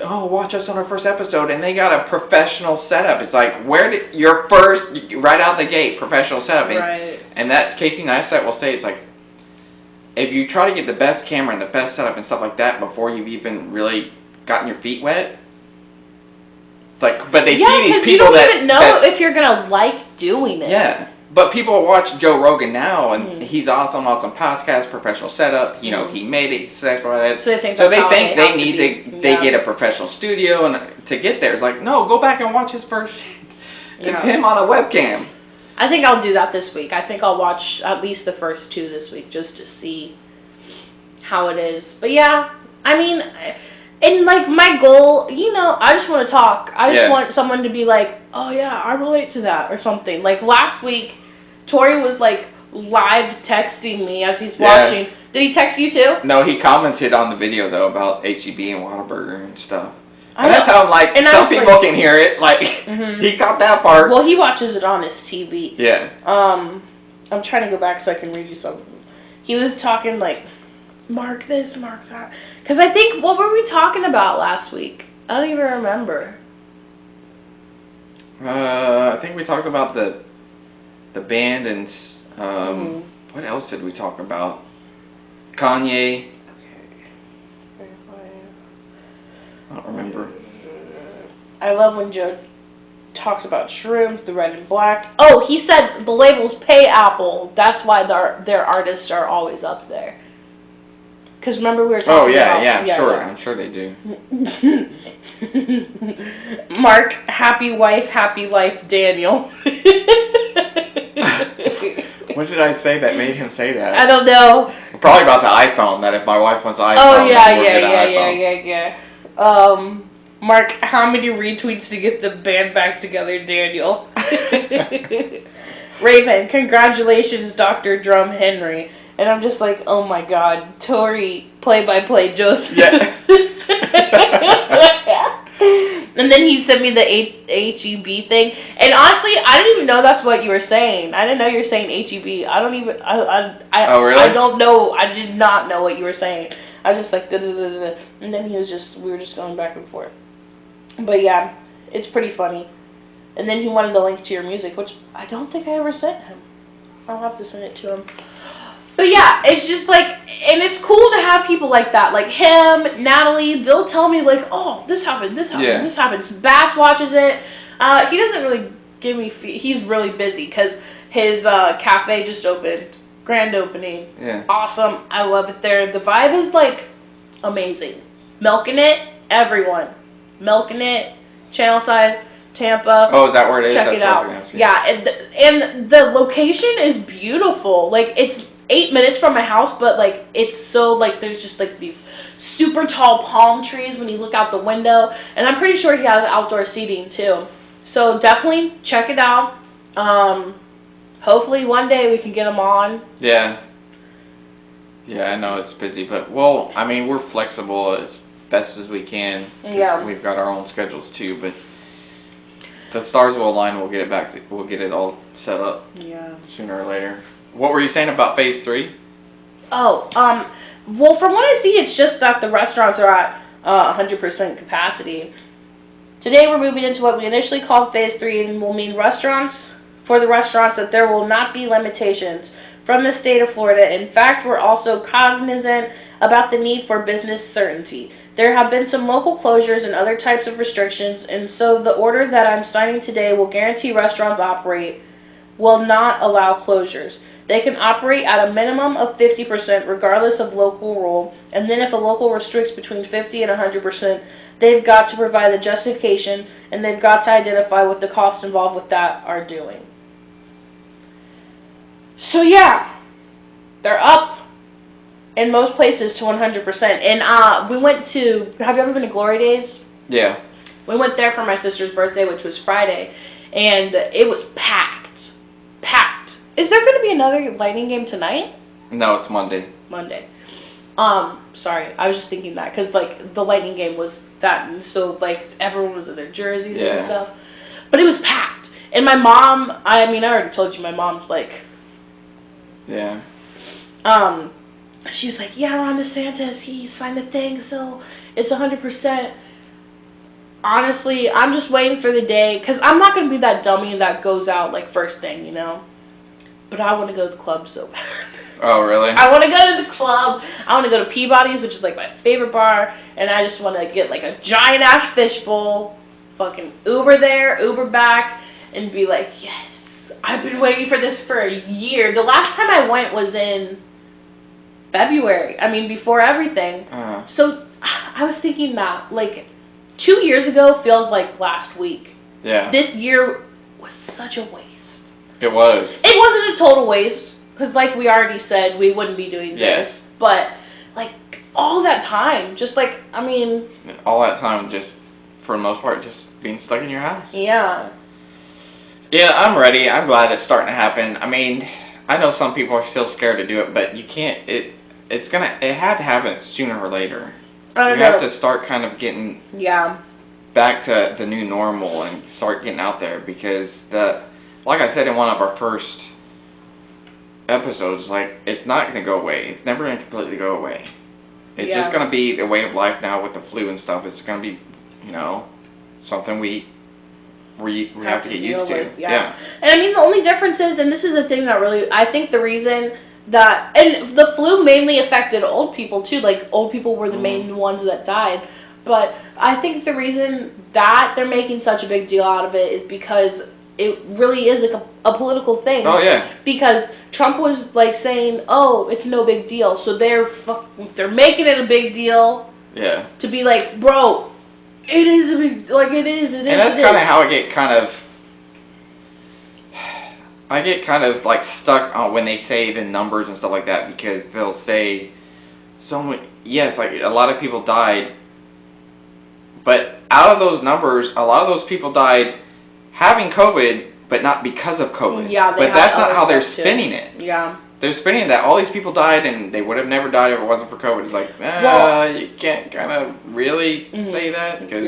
Oh, watch us on our first episode, and they got a professional setup. It's like, your first, right out the gate, professional setup. Right. And that Casey Neistat will say, it's like, if you try to get the best camera and the best setup and stuff like that before you've even really gotten your feet wet, like, but they see these people you don't even know if you're gonna like doing it. Yeah. But people watch Joe Rogan now, and he's awesome podcast, professional setup. He made it, he's successful at it. So they think they get a professional studio and to get there. It's like, no, go back and watch his first. It's him on a webcam. I think I'll do that this week. I think I'll watch at least the first 2 this week just to see how it is. But yeah, I mean, and like my goal, I just want to talk. I just want someone to be like, oh yeah, I relate to that or something. Like last week, Tori was like live texting me as he's watching. Did he text you too? No, he commented on the video though about HEB and Whataburger and stuff. And that's how I'm like, and some people can hear it. Like he caught that part. Well, he watches it on his TV. Yeah. I'm trying to go back so I can read you something. He was talking like, mark this, mark that. Because I think, what were we talking about last week? I don't even remember. I think we talked about the band and what else did we talk about? Kanye. I don't remember. I love when Joe talks about shrooms, the red and black. Oh, he said the labels pay Apple. That's why their artists are always up there. Because remember we were Oh, talking about... sure. I'm sure they do. Mark, happy wife, happy life, Daniel. What did I say that made him say that? I don't know. Probably about the iPhone, that if my wife wants an iPhone, Oh, then we'll get an iPhone. Mark, how many retweets to get the band back together, Daniel? Raven, congratulations, Dr. Drum Henry. And I'm just like, oh my god, Tori, play-by-play Joseph. Yeah. And then he sent me the HEB thing. And honestly, I didn't even know that's what you were saying. I didn't know you were saying HEB. I don't even, Oh, really? I don't know. I did not know what you were saying. I was just like, da-da-da-da-da. And then we were just going back and forth. But yeah, it's pretty funny. And then he wanted the link to your music, which I don't think I ever sent him. I'll have to send it to him. But yeah, it's just like, and it's cool to have people like that, like him, Natalie. They'll tell me like, oh, this happened, this happens. Bass watches it. He doesn't really give me. He's really busy because his cafe just opened, grand opening. Yeah. Awesome, I love it there. The vibe is like amazing. Milking it, everyone, milking it. Channel Side, Tampa. Oh, is that where it is? Check That's it what I out. was gonna say. Yeah, and the location is beautiful. Like, it's 8 minutes from my house, but like it's so like there's just like these super tall palm trees when you look out the window, and I'm pretty sure he has outdoor seating too. So definitely check it out. Hopefully one day we can get him on. Yeah. Yeah, I know it's busy, but well, I mean, we're flexible as best as we can. Yeah. We've got our own schedules too, but the stars will align. We'll get it back. We'll get it all set up. Yeah. Sooner or later. What were you saying about phase 3? Oh, well, from what I see, it's just that the restaurants are at 100% capacity. Today we're moving into what we initially called phase 3, and will mean for the restaurants that there will not be limitations from the state of Florida. In fact, we're also cognizant about the need for business certainty. There have been some local closures and other types of restrictions, and so the order that I'm signing today will guarantee restaurants will not allow closures. They can operate at a minimum of 50% regardless of local rule, and then if a local restricts between 50 and 100%, they've got to provide the justification, and they've got to identify what the costs involved with that are doing. So yeah, they're up in most places to 100%. And we went to, have you ever been to Glory Days? Yeah. We went there for my sister's birthday, which was Friday, and it was packed. Is there going to be another Lightning game tonight? No, it's Monday. Sorry, I was just thinking that, because, like, the Lightning game was that, so, like, everyone was in their jerseys and stuff. But it was packed. And my mom, I mean, I already told you, my mom's, like... Yeah. She was like, yeah, Ron DeSantis, he signed the thing, so it's 100%. Honestly, I'm just waiting for the day, because I'm not going to be that dummy that goes out, like, first thing, you know? But I want to go to the club so bad. Oh, really? I want to go to the club. I want to go to Peabody's, which is, like, my favorite bar, and I just want to get, like, a giant-ass fishbowl, fucking Uber there, Uber back, and be like, yes, I've been waiting for this for a year. The last time I went was in February. I mean, before everything. So I was thinking that, like, 2 years ago feels like last week. Yeah. This year was such a waste. It was. It wasn't a total waste, because like we already said, we wouldn't be doing this. But, like, all that time, just like, I mean... All that time, just, for the most part, just being stuck in your house. Yeah. Yeah, I'm ready. I'm glad it's starting to happen. I mean, I know some people are still scared to do it, but you can't, it had to happen sooner or later. I don't We know. have to start kind of getting back to the new normal and start getting out there, because like I said in one of our first episodes, like, it's not going to go away. It's never going to completely go away. It's just going to be the way of life now with the flu and stuff. It's going to be, you know, something we have to get used to. Yeah. And I mean, the only difference is, and this is the thing that really, I think the reason that, and the flu mainly affected old people too, like, old people were the main ones that died, but I think the reason that they're making such a big deal out of it is because it really is like a political thing. Oh yeah. Because Trump was like saying, "Oh, it's no big deal," so they're making it a big deal. Yeah. To be like, bro, it is a big, like it is. And that's kind of how I get kind of like stuck on when they say the numbers and stuff like that, because they'll say yes, like a lot of people died, but out of those numbers, a lot of those people died having COVID, but not because of COVID. Yeah, but that's not how they're spinning it. Yeah. They're spinning that all these people died and they would have never died if it wasn't for COVID. It's like, you can't kind of really say that, because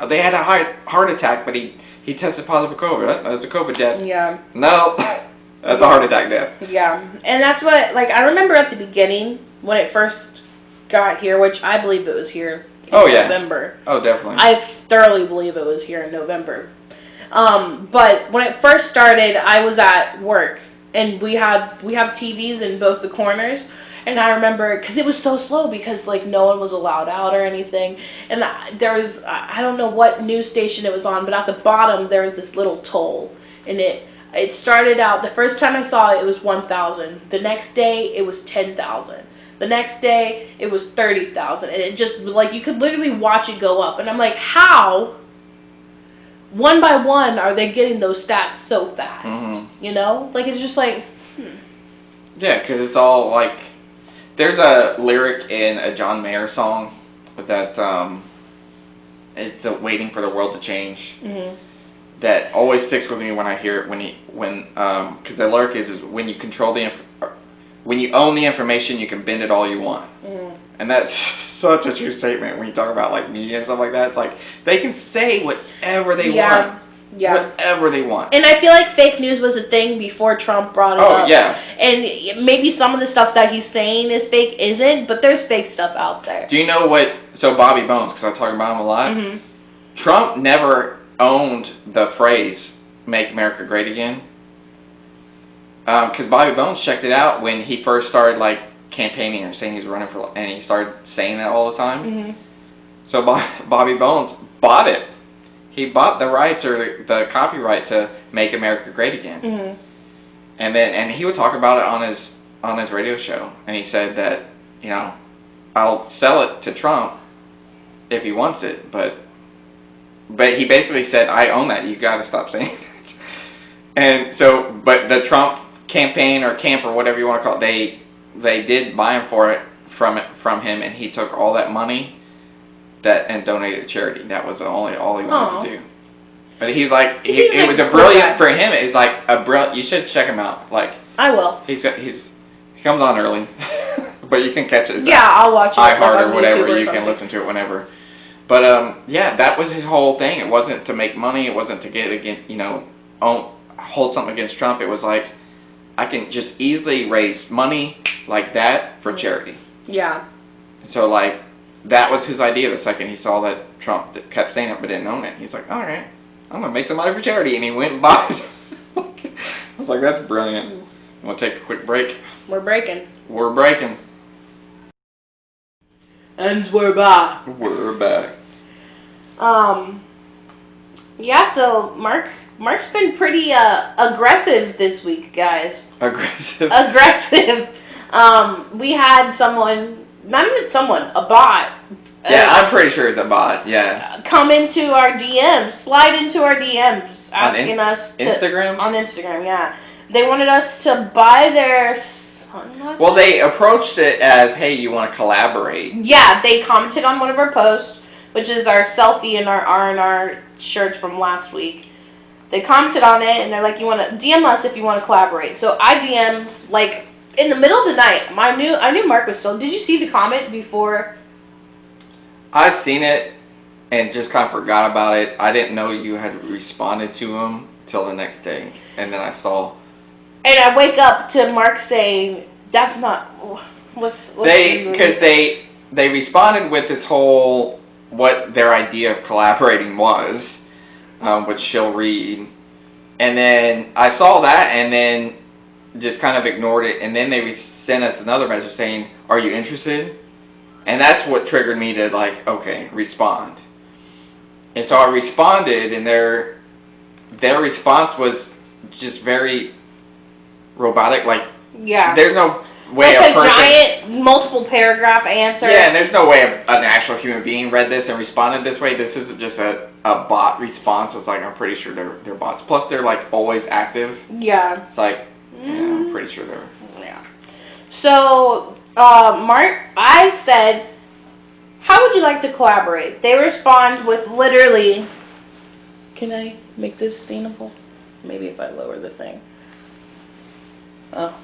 they had a heart attack, but he tested positive for COVID. That's a COVID death. Yeah. No, that's a heart attack death. Yeah, and that's what, like, I remember at the beginning when it first got here, which I believe it was here in November. Oh, definitely. I thoroughly believe it was here in November. But when it first started, I was at work, and we have TVs in both the corners, and I remember, because it was so slow, because like no one was allowed out or anything, and there was, I don't know what news station it was on, but at the bottom there was this little toll, and it started out, the first time I saw it, it was 1,000. The next day it was 10,000. The next day it was 30,000, and it just, like, you could literally watch it go up, and I'm like, how? One by one, are they getting those stats so fast? Mm-hmm. You know? Like, it's just like, Yeah, because it's all like, there's a lyric in a John Mayer song that it's Waiting for the World to Change. Mm-hmm. That always sticks with me when I hear it. Because the lyric is when you control when you own the information, you can bend it all you want. Mm-hmm. And that's such a true statement when you talk about like media and stuff like that. It's like they can say whatever they want. Yeah. Whatever they want. And I feel like fake news was a thing before Trump brought it up. Oh, yeah. And maybe some of the stuff that he's saying is fake isn't, but there's fake stuff out there. Do you know so Bobby Bones, because I talk about him a lot, Mm-hmm. Trump never owned the phrase, "Make America Great Again." Because Bobby Bones checked it out when he first started like campaigning or saying he was running for, and he started saying that all the time. Mm-hmm. So Bobby Bones bought it. He bought the rights or the copyright to "Make America Great Again." Mm-hmm. And he would talk about it on his radio show, and he said that, I'll sell it to Trump if he wants it, but he basically said, I own that. You got to stop saying it. And so, but the Trump campaign or camp or whatever you want to call it, they did buy him for it from him, and he took all that money and donated to charity. That was all he wanted to do. But he's like, it was a brilliant for him. It's like a brilliant. You should check him out. Like, I will. He comes on early, but you can catch it. Yeah, I'll watch it. iHeart or whatever. You can listen to it whenever. But that was his whole thing. It wasn't to make money. It wasn't to get hold something against Trump. It was like, I can just easily raise money like that for charity. Yeah. So like, that was his idea the second he saw that Trump kept saying it but didn't own it. He's like, all right, I'm going to make some money for charity. And he went and bought it. I was like, that's brilliant. We'll take a quick break. We're breaking. And we're back. Yeah, so Mark's been pretty aggressive this week, guys. Aggressive. We had a bot. Yeah, I'm pretty sure it's a bot, yeah. Come into our DMs, slide into our DMs, asking us to... Instagram? On Instagram, yeah. They wanted us to buy their sunglasses. Well, they approached it as, hey, you want to collaborate. Yeah, they commented on one of our posts, which is our selfie and our R&R shirts from last week. They commented on it, and they're like, you want to DM us if you want to collaborate. So I DM'd, like, in the middle of the night. I knew Mark was still... Did you see the comment before? I'd seen it and just kind of forgot about it. I didn't know you had responded to him till the next day. And then I saw... And I wake up to Mark saying, that's not... Because they responded with this whole... what their idea of collaborating was, which she'll read. And then I saw that and then just kind of ignored it. And then they sent us another message saying, are you interested? And that's what triggered me to, like, okay, respond. And so I responded, and their response was just very robotic. Like, Yeah. there's no way like a a person... giant multiple paragraph answer. Yeah, and there's no way an actual human being read this and responded this way. This isn't just a bot response. It's like, I'm pretty sure they're bots. Plus, they're like always active. Yeah. It's like, yeah, I'm pretty sure they're... Yeah. So, Mark, I said, how would you like to collaborate? They respond with literally, can I make this sustainable? Maybe if I lower the thing. Oh.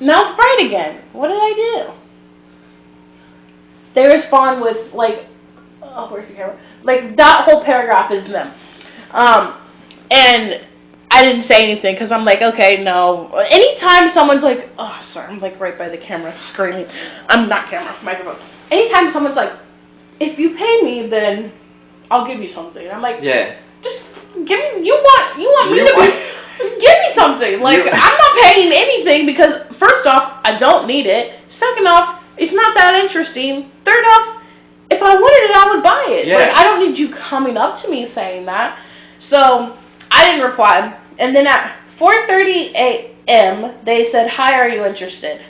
Now it's bright again. What did I do? They respond with, like, oh, where's the camera? Like, that whole paragraph is them. And I didn't say anything because I'm like, okay, no. Anytime someone's like, oh, sorry, I'm like right by the camera screaming. I'm not camera, microphone. Anytime someone's like, if you pay me, then I'll give you something. I'm like, Yeah. just give me, you want me to give me something. Like, I'm not paying anything because, first off, I don't need it. Second off, it's not that interesting. Third off, if I wanted it, I would buy it. Yeah. Like, I don't need you coming up to me saying that. So, I didn't reply. And then at 4:30 a.m., they said, hi, are you interested?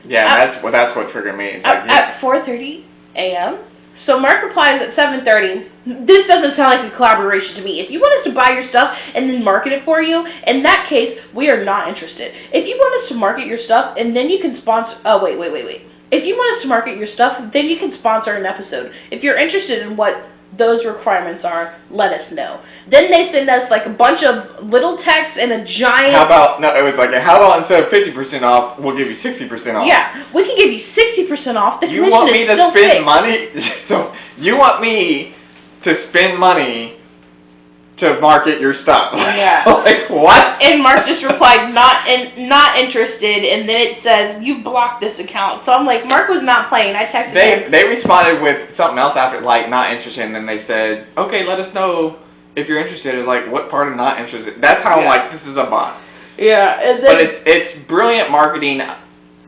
Yeah, that's what triggered me. It's like, at 4:30 a.m.? So Mark replies at 7:30. This doesn't sound like a collaboration to me. If you want us to buy your stuff and then market it for you, in that case, we are not interested. If you want us to market your stuff and then you can sponsor... Oh, wait. If you want us to market your stuff, then you can sponsor an episode. If you're interested in what those requirements are, let us know. Then they send us like a bunch of little text and a giant... How about instead of 50% off, we'll give you 60% off? Yeah, we can give you 60% off. The You commission want me is to still spend fixed. money? So you want me to spend money to market your stuff? Yeah. Like, what? And Mark just replied, not interested, and then it says, you blocked this account. So I'm like, Mark was not playing. I texted him. They responded with something else after, like, not interested, and then they said, okay, let us know if you're interested. It's like, what part of not interested? That's how I'm like, this is a bot. Yeah. And then, But it's brilliant marketing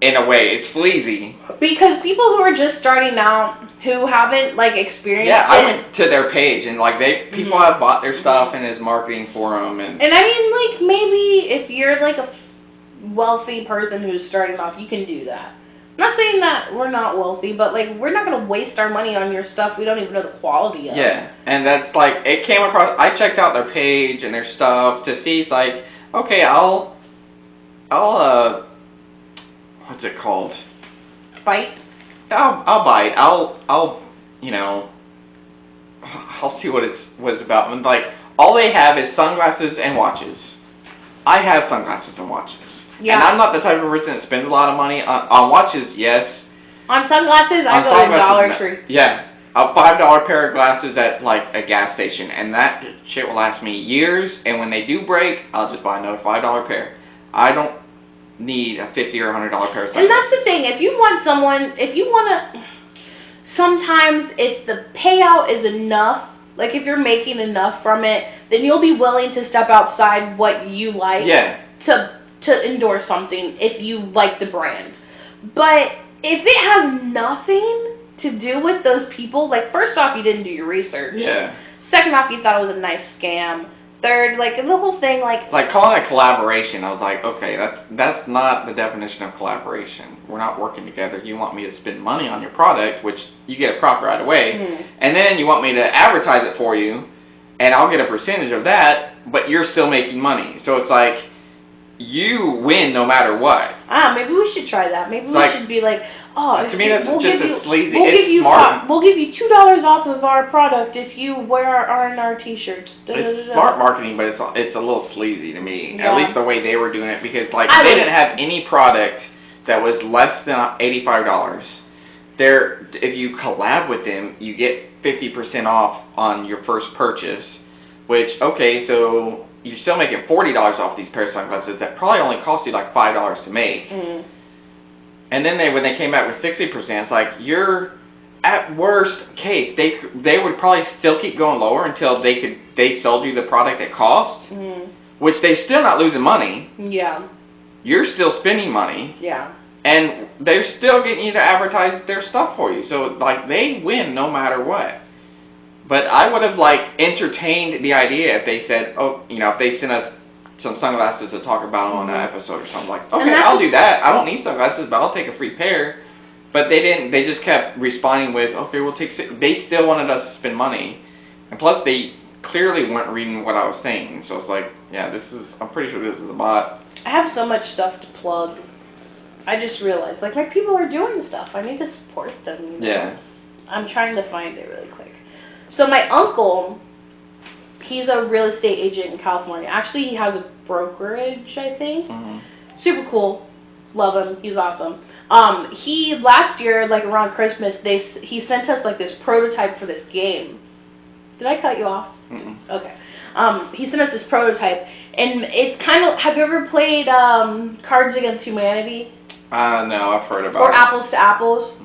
in a way. It's sleazy. because people who are just starting out, who haven't, like, experienced Yeah, it. I went to their page, and, like, people have bought their stuff and is marketing for them. And I mean, like, maybe if you're, like, a wealthy person who's starting off, you can do that. I'm not saying that we're not wealthy, but, like, we're not going to waste our money on your stuff we don't even know the quality of. yeah, and that's, like, it came across, I checked out their page and their stuff to see, it's like, okay, I'll what's it called? Bite? I'll buy it. I'll you know, I'll see what it's about. And like, all they have is sunglasses and watches. I have sunglasses and watches. Yeah. And I'm not the type of person that spends a lot of money on watches. Yes. On sunglasses, I On go to sunglasses, Dollar no. Tree. Yeah. A $5 pair of glasses at like a gas station, and that shit will last me years. And when they do break, I'll just buy another $5 pair. I don't need a $50 or $100 pair of sunglasses. And that's the thing. If you want to, sometimes if the payout is enough, like if you're making enough from it, then you'll be willing to step outside what you like. Yeah. To endorse something if you like the brand. But if it has nothing to do with those people, like, first off, you didn't do your research. Yeah. Second off, you thought it was a nice scam. Third, like, the whole thing, like calling it collaboration, I was like, okay, that's not the definition of collaboration. We're not working together. You want me to spend money on your product, which you get a profit right away, and then you want me to advertise it for you, and I'll get a percentage of that, but you're still making money. So it's like, you win no matter what. maybe we should try that. Maybe we should be like, to me, that's just a sleazy. We'll it's smart. We'll give you $2 off of our product if you wear our t-shirts. It's smart marketing, but it's a little sleazy to me. Yeah. At least the way they were doing it, because like they didn't have any product that was less than $85. If you collab with them, you get 50% off on your first purchase. Which, okay, so you're still making $40 off these pair of sunglasses that probably only cost you like $5 to make. And then when they came back with 60%, it's like, you're at worst case, they would probably still keep going lower until they sold you the product at cost, which they're still not losing money. Yeah. You're still spending money. Yeah. And they're still getting you to advertise their stuff for you. So like, they win no matter what. But I would have like entertained the idea if they said, oh, if they sent us some sunglasses to talk about on an episode or something. Like, okay, I'll do that. I don't need sunglasses, but I'll take a free pair. But they didn't. They just kept responding with, okay, we'll take. They still wanted us to spend money, and plus they clearly weren't reading what I was saying. So it's like, yeah, I'm pretty sure this is a bot. I have so much stuff to plug. I just realized, like, my people are doing stuff. I need to support them. Yeah. I'm trying to find it really quick. So my uncle, he's a real estate agent in California. Actually, he has a brokerage, I think. Mm-hmm. Super cool. Love him. He's awesome. He, last year, like, around Christmas, he sent us, like, this prototype for this game. Did I cut you off? Mm-mm. Okay. He sent us this prototype, and it's kind of, have you ever played Cards Against Humanity? No, I've heard about Or it. Apples to Apples?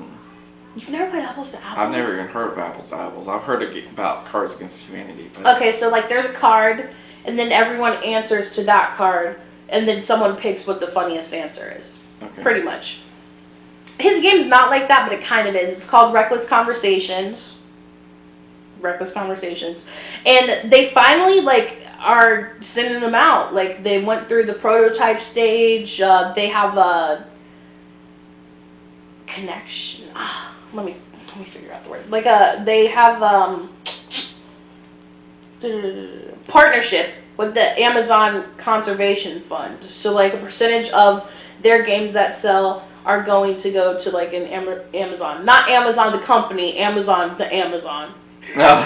You've never played Apples to Apples? I've never even heard of Apples to Apples. I've heard about Cards Against Humanity. But... Okay, so, like, there's a card, and then everyone answers to that card, and then someone picks what the funniest answer is. Okay. Pretty much. His game's not like that, but it kind of is. It's called Reckless Conversations. And they finally, like, are sending them out. Like, they went through the prototype stage. They have a connection. Let me figure out the word. Like, they have partnership with the Amazon Conservation Fund. So, like, a percentage of their games that sell are going to go to, like, an Amazon. Not Amazon the company, Amazon the Amazon. No.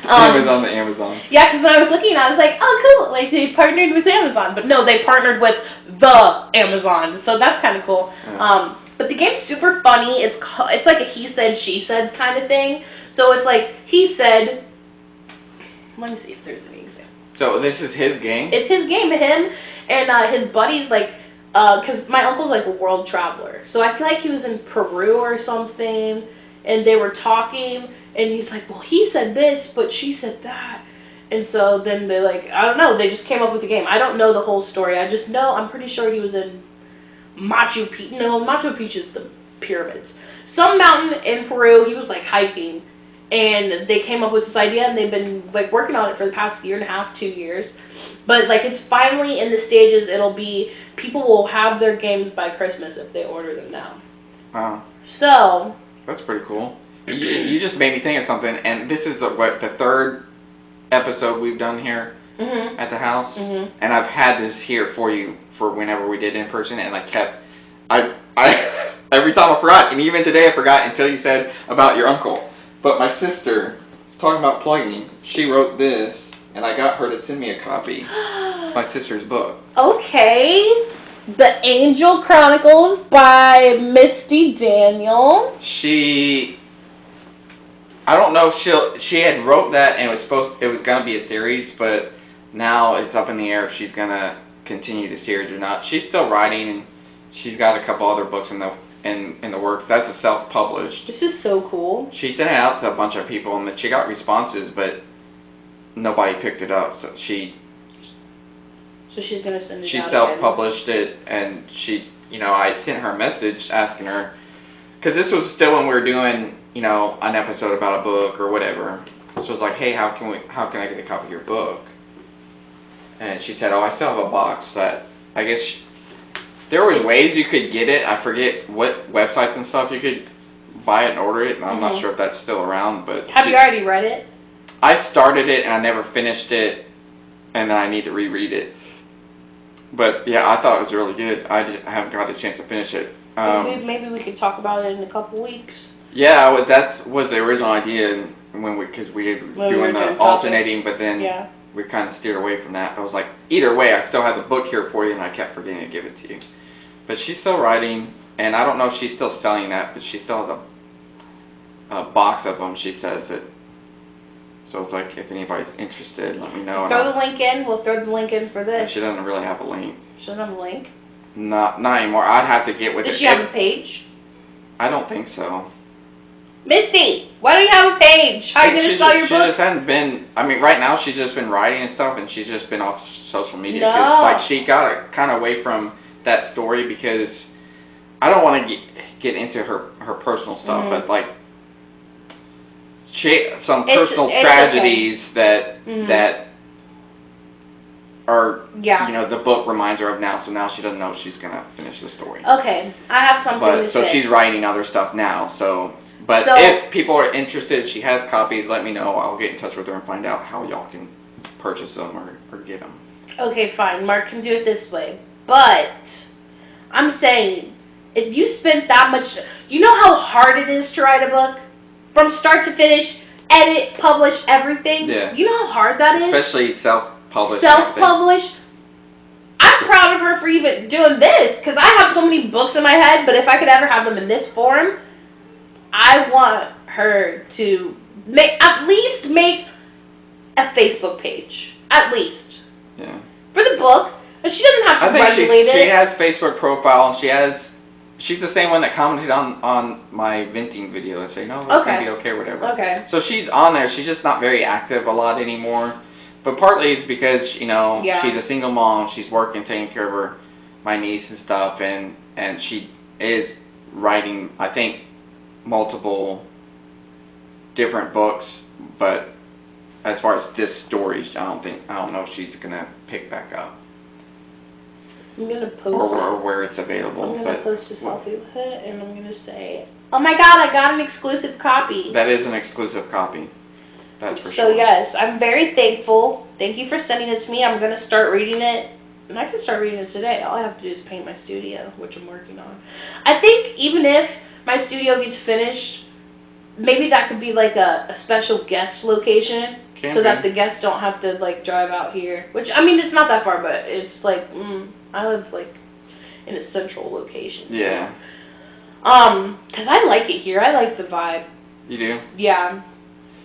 Amazon the Amazon. Yeah, because when I was looking, I was like, oh, cool. Like, they partnered with Amazon. But no, they partnered with the Amazon. So that's kind of cool. Yeah. But the game's super funny. It's like a he said, she said kind of thing. So it's like, he said... Let me see if there's any examples. So this is his game? It's his game. Him and his buddies, like... Because my uncle's, like, a world traveler. So I feel like he was in Peru or something. And they were talking... And he's like, well, he said this, but she said that. And so then they're like, I don't know. They just came up with the game. I don't know the whole story. I just know, I'm pretty sure he was in Machu Picchu. No, Machu Picchu is the pyramids. Some mountain in Peru, he was, like, hiking. And they came up with this idea, and they've been, like, working on it for the past 1.5 to 2 years. But, like, it's finally in the stages. It'll be, people will have their games by Christmas if they order them now. Wow. So. That's pretty cool. You just made me think of something, and this is what the third episode we've done here at the house, and I've had this here for you for whenever we did in person, and I every time I forgot, and even today I forgot until you said about your uncle. But my sister, talking about plugging, she wrote this, and I got her to send me a copy. It's my sister's book. Okay. The Angel Chronicles by Misty Daniel. I don't know if she had wrote that and it was gonna be a series, but now it's up in the air if she's gonna continue the series or not. She's still writing, and she's got a couple other books in the works. That's a self-published. This is so cool. She sent it out to a bunch of people, and she got responses, but nobody picked it up. So she's gonna send it out. She self-published it, and she's, I sent her a message asking her, because this was still when we were doing, an episode about a book or whatever. So it was like, hey, how can I get a copy of your book? And she said, oh, I still have a box that, I guess, there was ways you could get it. I forget what websites and stuff you could buy it and order it, and I'm not sure if that's still around, but... Have you already read it? I started it, and I never finished it, and then I need to reread it. But, yeah, I thought it was really good. I haven't got a chance to finish it. Maybe we could talk about it in a couple weeks. Yeah, that was the original idea because we were doing the alternating, but then we kind of steered away from that. But I was like, either way, I still have the book here for you, and I kept forgetting to give it to you. But she's still writing, and I don't know if she's still selling that, but she still has a box of them, she says it. So it's like, if anybody's interested, let me know. Throw the link in. We'll throw the link in for this. She doesn't really have a link. She doesn't have a link? Not anymore. I'd have to get with it. Does she have a page? I don't think so. Misty, why don't you have a page? How are you going to sell your book? She just hadn't been, right now she's just been writing and stuff, and she's just been off social media. Because, she got kind of away from that story because I don't want to get into her personal stuff, but, some personal it's tragedies okay. that are, Yeah. you know, the book reminds her of now, so now she doesn't know if she's going to finish the story. Okay, I have something to say. So she's writing other stuff now, But if people are interested, she has copies, let me know. I'll get in touch with her and find out how y'all can purchase them or get them. Okay, fine. Mark can do it this way. But I'm saying, if you spent that much... You know how hard it is to write a book? From start to finish, edit, publish, everything? Yeah. You know how hard that is? Especially self-published. Self-published. I'm proud of her for even doing this, because I have so many books in my head, but if I could ever have them in this form, I want her to at least make a Facebook page. At least. Yeah. For the book. And she doesn't have to regulate it. She has Facebook profile, and she's the same one that commented on my venting video and saying, "No, it's gonna be okay, whatever." Okay. So she's on there. She's just not very active a lot anymore. But partly it's because, you know, she's a single mom. She's working, taking care of my niece and stuff, and she is writing, I think, multiple different books. But as far as this story, I don't know if she's gonna pick back up. I'm gonna post or where it's available. I'm gonna post a selfie with it, and I'm gonna say, "Oh my God, I got an exclusive copy." That is an exclusive copy. That's for sure. So yes, I'm very thankful. Thank you for sending it to me. I'm gonna start reading it, and I can start reading it today. All I have to do is paint my studio, which I'm working on. I think even if my studio gets finished, maybe that could be like a special guest location. That the guests don't have to like drive out here. Which, I mean, it's not that far, but it's like, I live like in a central location. Yeah. Because I like it here. I like the vibe. You do? Yeah.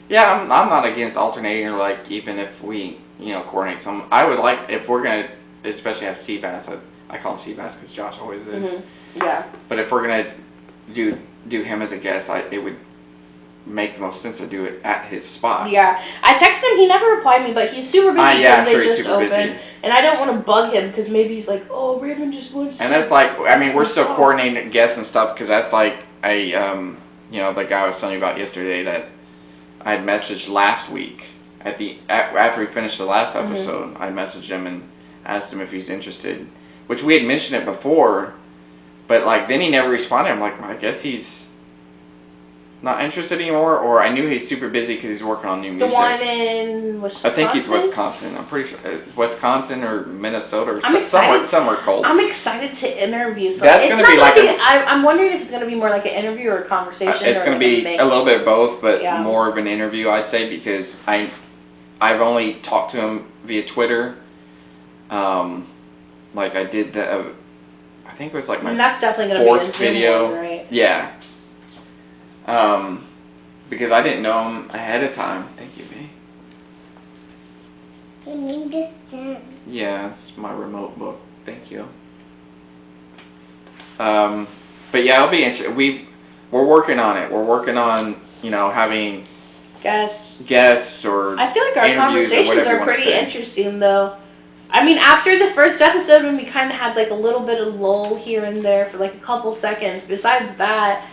Yeah, I'm not against alternating, or like even if we, you know, coordinate some. I would like, if we're gonna especially have Seabass. I call him Seabass because Josh always is. Mm-hmm. Yeah. But if we're gonna do him as a guest, it would make the most sense to do it at his spot. Yeah. I texted him. He never replied me, but he's super busy yeah, I'm because sure they he's just super opened. busy. And I don't want to bug him because maybe he's like, oh, Raven just wants to. And that's like, I mean, we're still coordinating guests and stuff because that's like you know, the guy I was telling you about yesterday that I had messaged last week after we finished the last episode. I messaged him and asked him if he's interested, which we had mentioned it before, but like then he never responded. I'm like, I guess he's not interested anymore, or I knew he's super busy because he's working on new music. The one in Wisconsin? I think he's Wisconsin. I'm pretty sure Wisconsin or Minnesota or somewhere cold. I'm excited to interview someone. That's going to be like I'm wondering if it's going to be more like an interview or a conversation. It's going to be a little bit of both, but more of an interview, I'd say, because I've only talked to him via Twitter. Like I did I think it was like my that's definitely going to be a fourth Zoom video. One, right? Yeah. Because I didn't know him ahead of time. Thank you, babe. You need this pen. Yeah, it's my remote book. Thank you. But yeah, it'll be interesting. We're working on it. We're working on, you know, having guests or I feel like our conversations are pretty interesting, though. I mean, after the first episode, when we kind of had like a little bit of lull here and there for like a couple seconds. Besides that.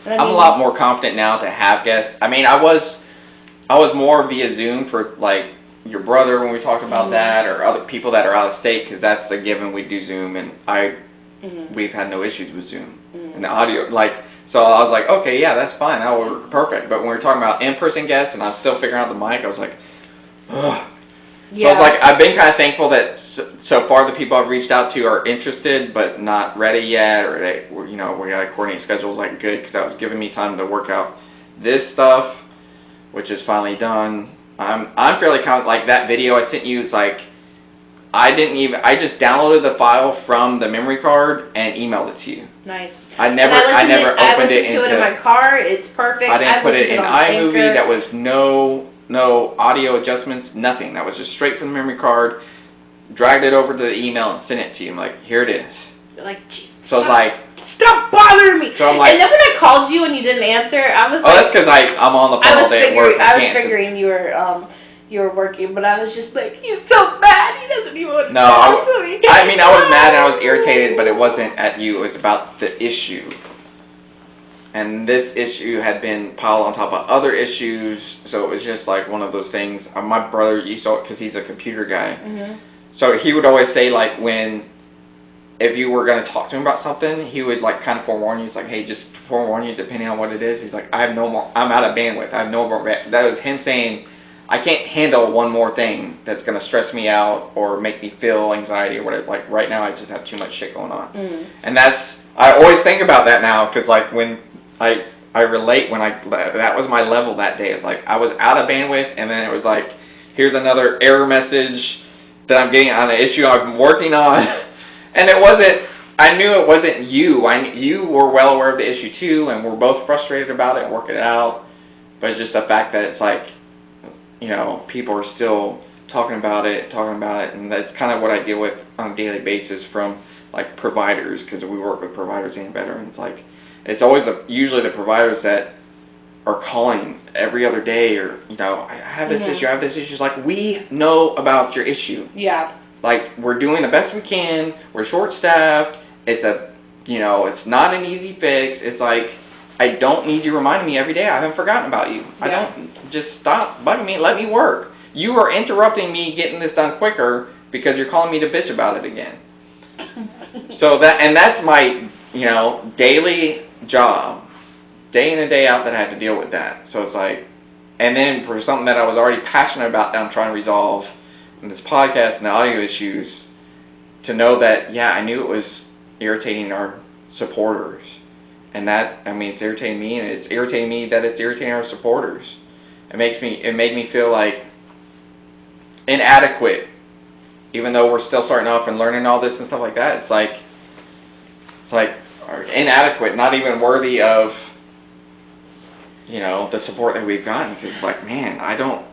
I'm a lot more confident now to have guests. I mean, I was more via Zoom for like your brother when we talked about that, or other people that are out of state, because that's a given. We do Zoom, and we've had no issues with Zoom and the audio. Like, so I was like, okay, yeah, that's fine, that will work perfect. But when we were talking about in-person guests, and I'm still figuring out the mic, I was like, ugh. So I was like, I've been kind of thankful that so far the people I've reached out to are interested but not ready yet, or they, you know, we gotta coordinate schedules. Like, good, because that was giving me time to work out this stuff, which is finally done. I'm fairly confident. Like that video I sent you, it's like I just downloaded the file from the memory card and emailed it to you. Nice. I never opened it I listened to it in my car. It's perfect. I didn't put it in iMovie. Anchor. That was no audio adjustments, nothing. That was just straight from the memory card. Dragged it over to the email and sent it to you. I'm like, here it is. You're like, so it's like, stop bothering me. So I'm like, and then when I called you and you didn't answer, I was like, oh, that's because I'm on the phone all day at work. I was figuring you were working, but I was just like, he's so mad. He doesn't even want to talk to me. I mean, I was mad and I was irritated, but it wasn't at you. It was about the issue. And this issue had been piled on top of other issues, so it was just like one of those things. My brother, you saw it because he's a computer guy. Mm-hmm. So he would always say, like, if you were going to talk to him about something, he would, like, kind of forewarn you. He's like, hey, just forewarn you, depending on what it is. He's like, I'm out of bandwidth. I have no more, that was him saying, I can't handle one more thing that's going to stress me out or make me feel anxiety or whatever. Like, right now, I just have too much shit going on. Mm. And I always think about that now, because, like, when I relate that was my level that day. It's like, I was out of bandwidth, and then it was like, here's another error message that I'm getting on an issue I'm working on. And I knew it wasn't you. You were well aware of the issue too, and we're both frustrated about it and working it out. But it's just the fact that it's like, people are still talking about it, and that's kind of what I deal with on a daily basis from, like, providers, because we work with providers and veterans. Like, it's always usually the providers that are calling every other day, or, I have this issue, It's like, we know about your issue. Yeah. Like, we're doing the best we can. We're short-staffed. It's not an easy fix. It's like, I don't need you reminding me every day. I haven't forgotten about you. Yeah. I don't, just stop bugging me. Let me work. You are interrupting me getting this done quicker because you're calling me to bitch about it again. So that's my, daily job. Day in and day out that I have to deal with that. So it's like, and then for something that I was already passionate about that I'm trying to resolve in this podcast and the audio issues, to know that, I knew it was irritating our supporters. And that, it's irritating me, and it's irritating me that it's irritating our supporters. It made me feel like inadequate, even though we're still starting off and learning all this and stuff like that. It's like inadequate, not even worthy of, the support that we've gotten. Because, like, man, I don't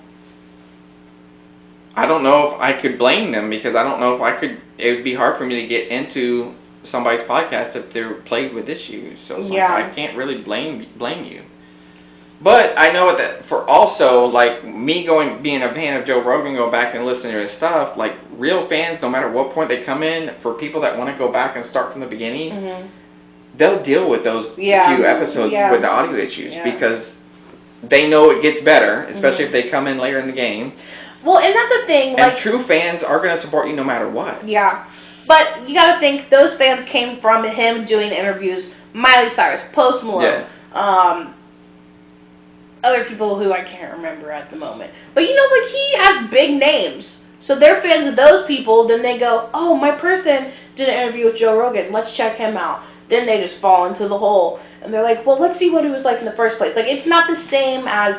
know if I could blame them, because I don't know if it would be hard for me to get into somebody's podcast if they're plagued with issues. So it's like, I can't really blame you. But I know that for also, like, me being a fan of Joe Rogan, go back and listen to his stuff, like, real fans, no matter what point they come in, for people that want to go back and start from the beginning, they'll deal with those few episodes with the audio issues, because they know it gets better, especially if they come in later in the game. Well, and that's the thing. And true fans are going to support you no matter what. Yeah. But you got to think, those fans came from him doing interviews. Miley Cyrus, Post Malone, other people who I can't remember at the moment. But, he has big names. So they're fans of those people. Then they go, oh, my person did an interview with Joe Rogan. Let's check him out. Then they just fall into the hole. And they're like, well, let's see what he was like in the first place. Like, it's not the same as,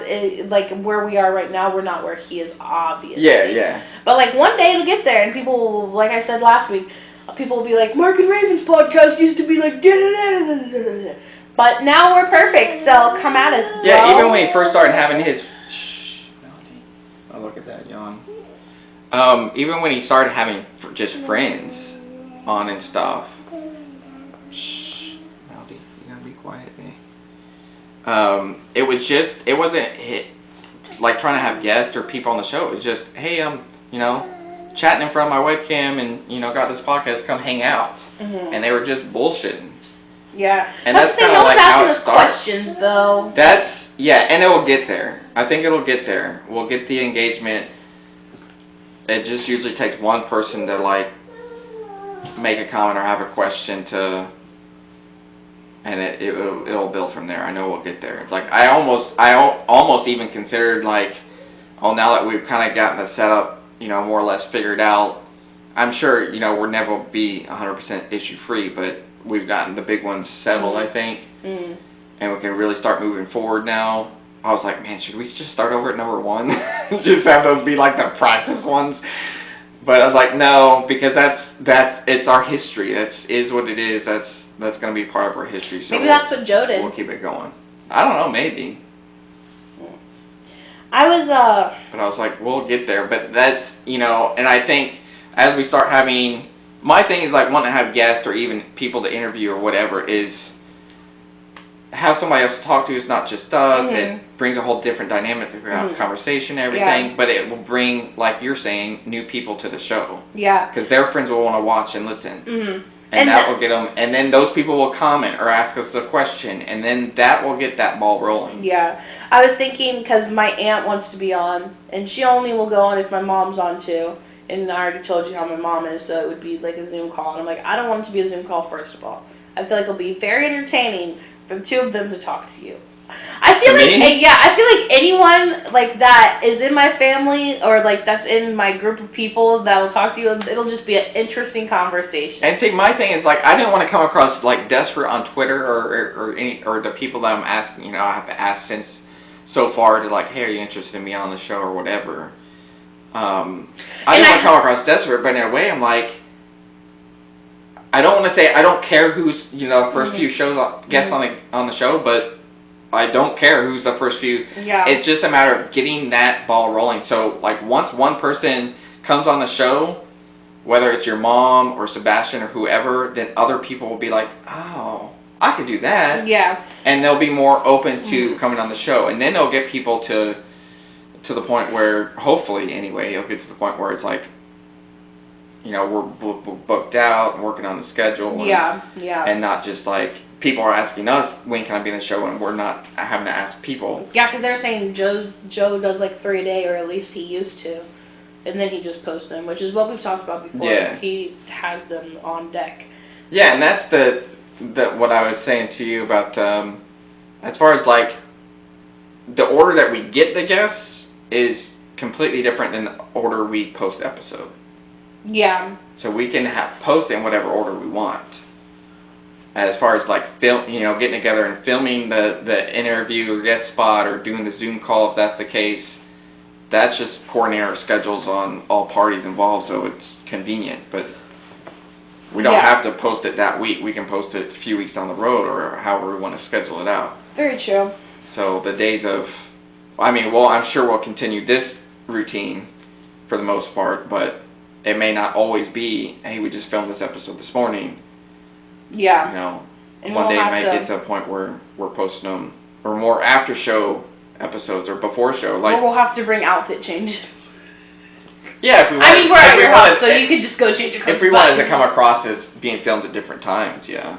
where we are right now. We're not where he is, obviously. Yeah. But, like, one day it'll get there, and people will, like I said last week, people will be like, Mark and Raven's podcast used to be like, da-da-da-da-da-da-da. But now we're perfect, so come at us, bro. Yeah, even when he first started having his... Oh, look at that yawn. Even when he started having just friends on and stuff. Melody, you gotta be quiet, man. It wasn't like trying to have guests or people on the show. It was just, hey, I'm, chatting in front of my webcam and, got this podcast, come hang out. And they were just bullshitting. Yeah. And that's kind of like how it starts. Questions, though. And it will get there. I think it'll get there. We'll get the engagement. It just usually takes one person to, like, make a comment or have a question and it'll build from there. I know we'll get there. Like, I almost even considered, like, now that we've kind of gotten the setup, more or less figured out, I'm sure, we'll never be 100% issue free, but we've gotten the big ones settled, I think. And we can really start moving forward now. I was like, man, should we just start over at number 1? Just have those be like the practice ones. But I was like, no, because it's our history. Is what it is. That's going to be part of our history. So maybe that's what Joe did. We'll keep it going. I don't know, maybe. But I was like, we'll get there. But that's, and I think as we start having, my thing is like wanting to have guests or even people to interview or whatever is have somebody else to talk to. It's not just us. It brings a whole different dynamic to conversation and everything. Yeah. But it will bring, like you're saying, new people to the show. Yeah. Because their friends will want to watch and listen. And that will get them, and then those people will comment or ask us a question, and then that will get that ball rolling. Yeah. I was thinking, because my aunt wants to be on, and she only will go on if my mom's on too. And I already told you how my mom is, so it would be like a Zoom call. And I'm like, I don't want it to be a Zoom call, first of all. I feel like it'll be very entertaining for the two of them to talk to you. I feel like anyone like that is in my family or like that's in my group of people that'll talk to you. It'll just be an interesting conversation. And see, my thing is like I didn't want to come across like desperate on Twitter or the people that I'm asking. You know, I have to ask since so far to like, hey, are you interested in me on the show or whatever. I didn't want to come across desperate, but in a way, I'm like, I don't want to say I don't care who's the first few shows guests on the show, but I don't care who's the first few. Yeah. It's just a matter of getting that ball rolling. So, like, once one person comes on the show, whether it's your mom or Sebastian or whoever, then other people will be like, oh, I could do that. Yeah. And they'll be more open to coming on the show. And then they'll get people to the point where, hopefully, anyway, it'll get to the point where it's like, we're booked out and working on the schedule. And not just like, people are asking us, when can I be in the show, and we're not having to ask people. Yeah, because they're saying Joe does like 3 a day, or at least he used to. And then he just posts them, which is what we've talked about before. Yeah. He has them on deck. Yeah, and that's the what I was saying to you about, as far as like, the order that we get the guests is completely different than the order we post episode. Yeah. So we can post in whatever order we want. As far as like getting together and filming the interview or guest spot or doing the Zoom call, if that's the case, that's just coordinating our schedules on all parties involved, so it's convenient. But we don't have to post it that week. We can post it a few weeks down the road or however we want to schedule it out. Very true. So the days of, I'm sure we'll continue this routine for the most part, but it may not always be, hey, we just filmed this episode this morning. Yeah. And one day it might get to a point where we're posting them, or more after show episodes or before show. Like, or we'll have to bring outfit changes. Yeah, if we wanted, we're at your house, so you could just go change your clothes. If we wanted to come across as being filmed at different times, yeah.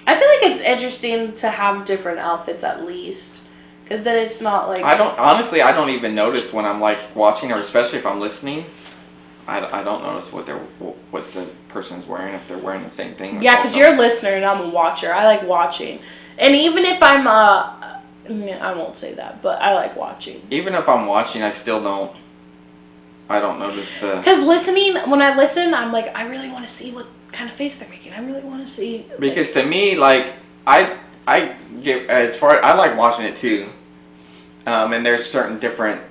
I feel like it's interesting to have different outfits at least, because then it's not like. I don't even notice when I'm like watching, or especially if I'm listening. I don't notice what the person's wearing, if they're wearing the same thing. Yeah, because you're a listener and I'm a watcher. I like watching, and even if I'm I won't say that, but I like watching. Even if I'm watching, I still don't. I don't notice the. Because when I listen, I'm like, I really want to see what kind of face they're making. I really want to see. Because to me, like, I get I like watching it too, and there's certain different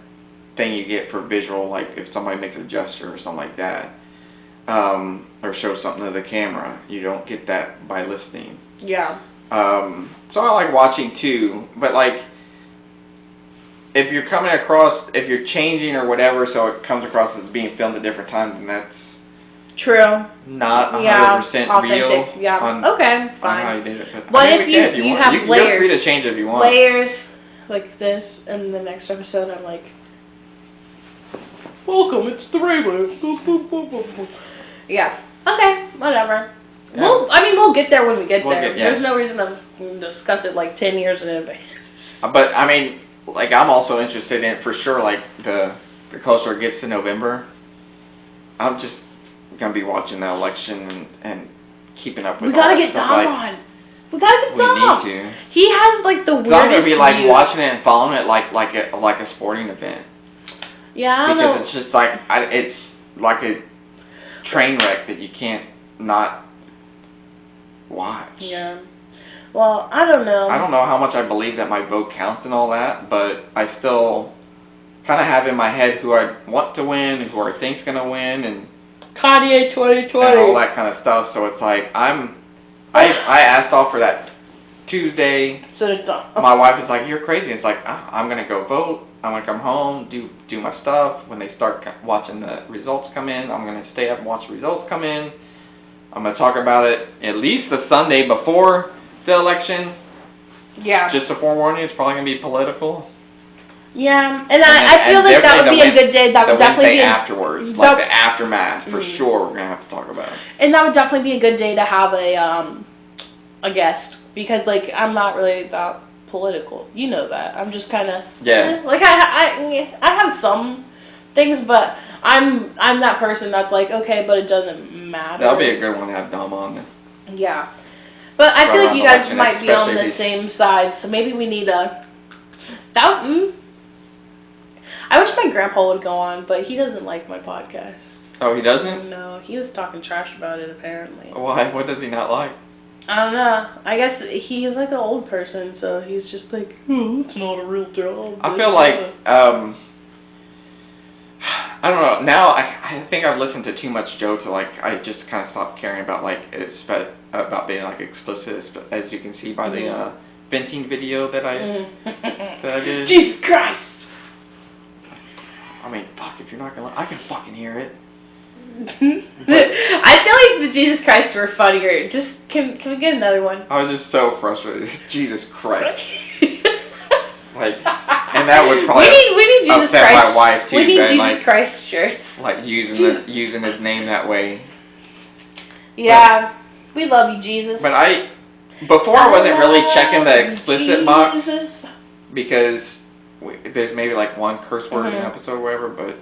thing you get for visual, like if somebody makes a gesture or something like that, or shows something to the camera. You don't get that by listening. Yeah. So I like watching too, but like, if you're coming across, if you're changing or whatever, so it comes across as being filmed at different times, then that's true. Not 100% real. Yeah. Okay, fine. On how you did it. But, what if you have layers? You're free to change if you want. Layers like this, and the next episode I'm like, welcome, it's TheRaveWave. Yeah. Okay, whatever. Yeah. We'll get there when we get there. There's no reason to discuss it like 10 years in advance. But like, I'm also interested in it for sure. Like the closer it gets to November, I'm just gonna be watching the election and keeping up with. We gotta get Dom on. We gotta get Dom. We need to. He has like the weirdest. I'm gonna be like watching it and following it like a sporting event. Yeah. Because it's just like it's like a train wreck that you can't not watch. Yeah. Well, I don't know. I don't know how much I believe that my vote counts and all that, but I still kind of have in my head who I want to win and who I think's gonna win, and Kanye 2020 and all that kind of stuff. So it's like I asked off for that Tuesday. So my wife is like, "You're crazy." It's like I'm gonna go vote. I'm gonna come home, do my stuff. When they start watching the results come in, I'm gonna stay up and watch the results come in. I'm gonna talk about it at least the Sunday before the election. Yeah. Just to forewarn you, it's probably gonna be political. Yeah, and I feel like that would be a good day. That would definitely be afterwards, like the aftermath, for sure. We're gonna have to talk about it. And that would definitely be a good day to have a guest, because like I'm not really that political. You know that. I'm just kind of like I have some things, but I'm that person that's like, okay, but it doesn't matter. That'll be a good one to have Dom on. Yeah, but I feel like you guys election, might be on the same side, so maybe we need a. I wish my grandpa would go on, but he doesn't like my podcast. Oh, he doesn't? No, he was talking trash about it apparently. Why? What does he not like? I don't know. I guess he's like an old person, so he's just like, oh, it's not a real job. I feel like, I don't know. Now I think I've listened to too much Joe to like, I just kind of stopped caring about like, about being like explicit, as you can see by the venting video that I did. Jesus Christ! I mean, fuck, if you're not gonna, I can fucking hear it. I feel like the Jesus Christ were funnier. Just can we get another one? I was just so frustrated. Jesus Christ. Like, and that would probably we need Jesus upset Christ. my wife too. We need Jesus like, Christ shirts. Like using his name that way. Yeah, we love you, Jesus. But before I wasn't really checking the explicit box because there's maybe like one curse word in an episode or whatever, but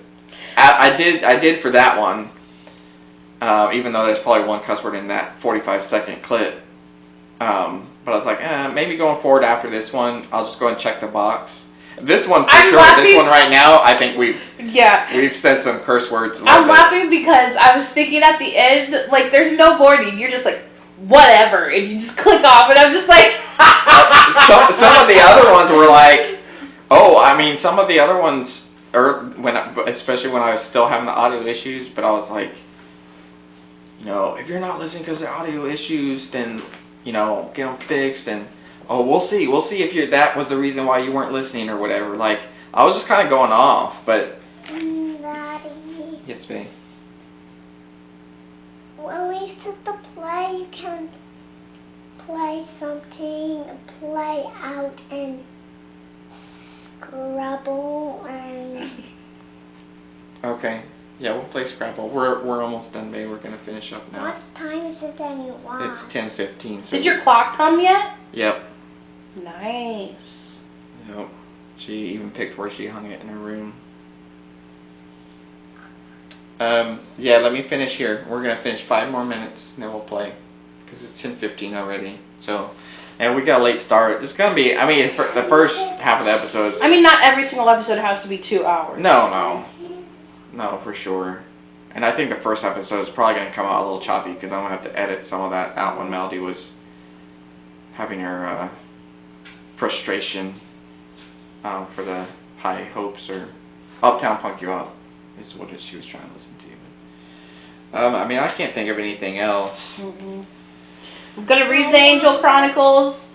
I did for that one, even though there's probably one cuss word in that 45-second clip. But I was like, maybe going forward after this one, I'll just go and check the box. This one for sure. Laughing. This one right now, I think we've said some curse words. I'm laughing because I was thinking at the end, like, there's no warning. You're just like, whatever, and you just click off, and I'm just like. some of the other ones were like, some of the other ones, especially when I was still having the audio issues, but I was like, if you're not listening because of audio issues, then, get them fixed, and, we'll see if that was the reason why you weren't listening or whatever. Like, I was just kind of going off, but. Daddy. Yes, babe. When we set the play, you can play something, play out and Scrabble and. Okay. Yeah, we'll play Scrabble. We're almost done, babe. We're gonna finish up now. What time is it that you want? It's 10:15. So did your clock come yet? Yep. Nice. Yep. She even picked where she hung it in her room. Yeah, let me finish here. We're gonna finish 5 more minutes, and then we'll play, because it's 10:15 already. So, and we got a late start. It's gonna be. For the first half of the episodes. Not every single episode has to be 2 hours. No, for sure. And I think the first episode is probably going to come out a little choppy because I'm going to have to edit some of that out when Melody was having her frustration for the High Hopes or Uptown Punk You Up is what she was trying to listen to. But, I can't think of anything else. I'm going to read the Angel Chronicles.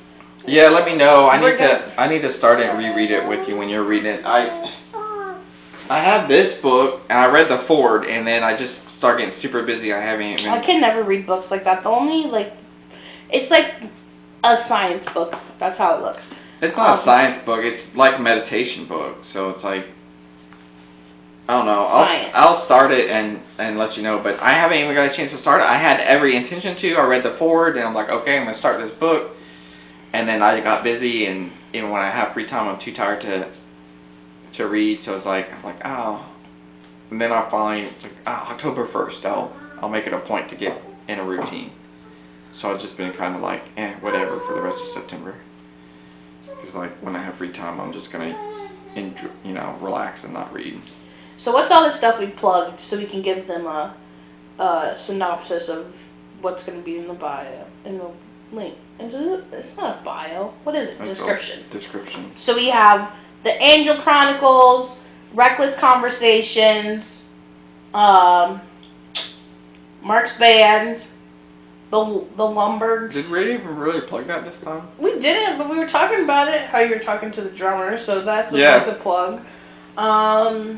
Yeah, let me know. I need to start and reread it with you when you're reading it. I have this book, and I read the forward, and then I just started getting super busy. I can never read books like that. The only, it's like a science book. That's how it looks. It's not a science book. It's like a meditation book. So it's like, I don't know. I'll start it and let you know, but I haven't even got a chance to start it. I had every intention to. I read the forward, and I'm like, okay, I'm going to start this book. And then I got busy, and even when I have free time, I'm too tired to read, so it's like, oh. And then I finally, October 1st, I'll make it a point to get in a routine. So I've just been kind of like, whatever for the rest of September. Because like, when I have free time, I'm just going to, relax and not read. So what's all this stuff we plugged so we can give them a synopsis of what's going to be in the bio, in the link? It's not a bio. What is it? Description. Description. So we have the Angel Chronicles, Reckless Conversations, Mark's Band, the Lumbergs. Did we even really plug that this time? We didn't, but we were talking about it, how you were talking to the drummer, so that's a plug. I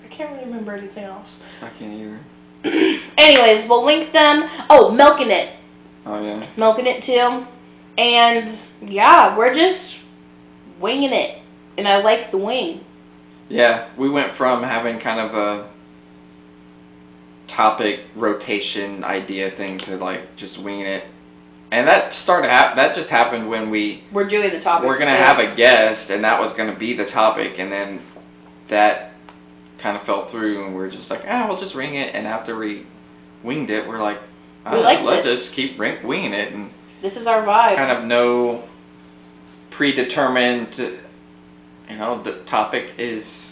can't really remember anything else. I can't either. Anyways, we'll link them. Oh, Milking It. Oh, yeah. Milking It, too. And, yeah, we're just winging it. and I like the wing. Yeah, we went from having kind of a topic rotation idea thing to like just winging it. And that that just happened when we're doing the topic. We're gonna have a guest, and that was gonna be the topic, and then that kind of fell through, and we're just like, we'll just wing it. And after we winged it, we're like, let's just keep winging it, and this is our vibe. Kind of no predetermined, the topic is,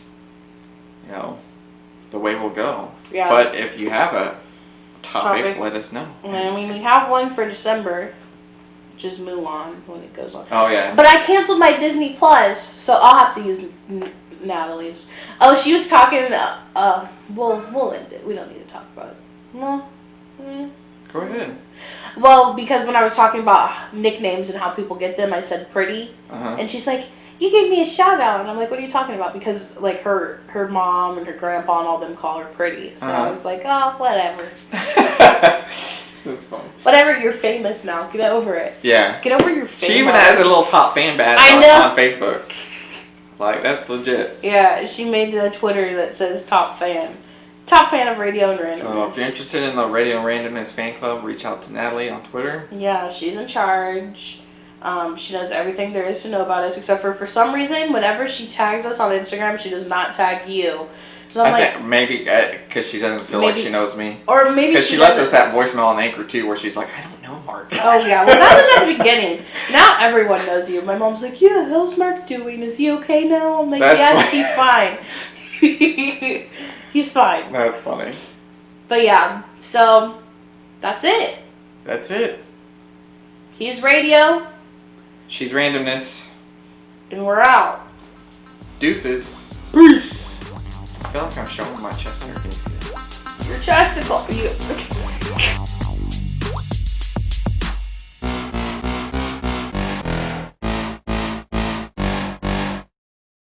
the way we'll go. Yeah. But if you have a topic, let us know. I mean, we have one for December, which is Mulan when it goes on. Oh yeah. But I canceled my Disney Plus, so I'll have to use Natalie's. Oh, she was talking. We'll end it. We don't need to talk about it. No. Go ahead. Well, because when I was talking about nicknames and how people get them, I said pretty, and she's like, "You gave me a shout out," and I'm like, "What are you talking about?" Because like her mom and her grandpa and all them call her pretty, so I was like, "Oh, whatever." That's funny. Whatever, you're famous now. Get over it. Yeah. Get over your fame. She even has a little top fan badge on Facebook. Like, that's legit. Yeah, she made the Twitter that says top fan. Top fan of Radio and RaNdOmNeSs. So if you're interested in the Radio and RaNdOmNeSs fan club, reach out to Natalie on Twitter. Yeah, she's in charge. She knows everything there is to know about us, except for some reason, whenever she tags us on Instagram, she does not tag you. So I'm think maybe because she doesn't feel like she knows me. Or maybe because she left us that voicemail on Anchor too, where she's like, I don't know Mark. Oh yeah, well that was at the beginning. Now everyone knows you. My mom's like, yeah, how's Mark doing? Is he okay now? I'm like, yes, he's fine. He's fine. That's funny. But yeah, so that's it. That's it. He's Radio. She's RaNdOmNeSs. And we're out. Deuces. Peace. I feel like I'm showing my chest hair. Your chesticle. You.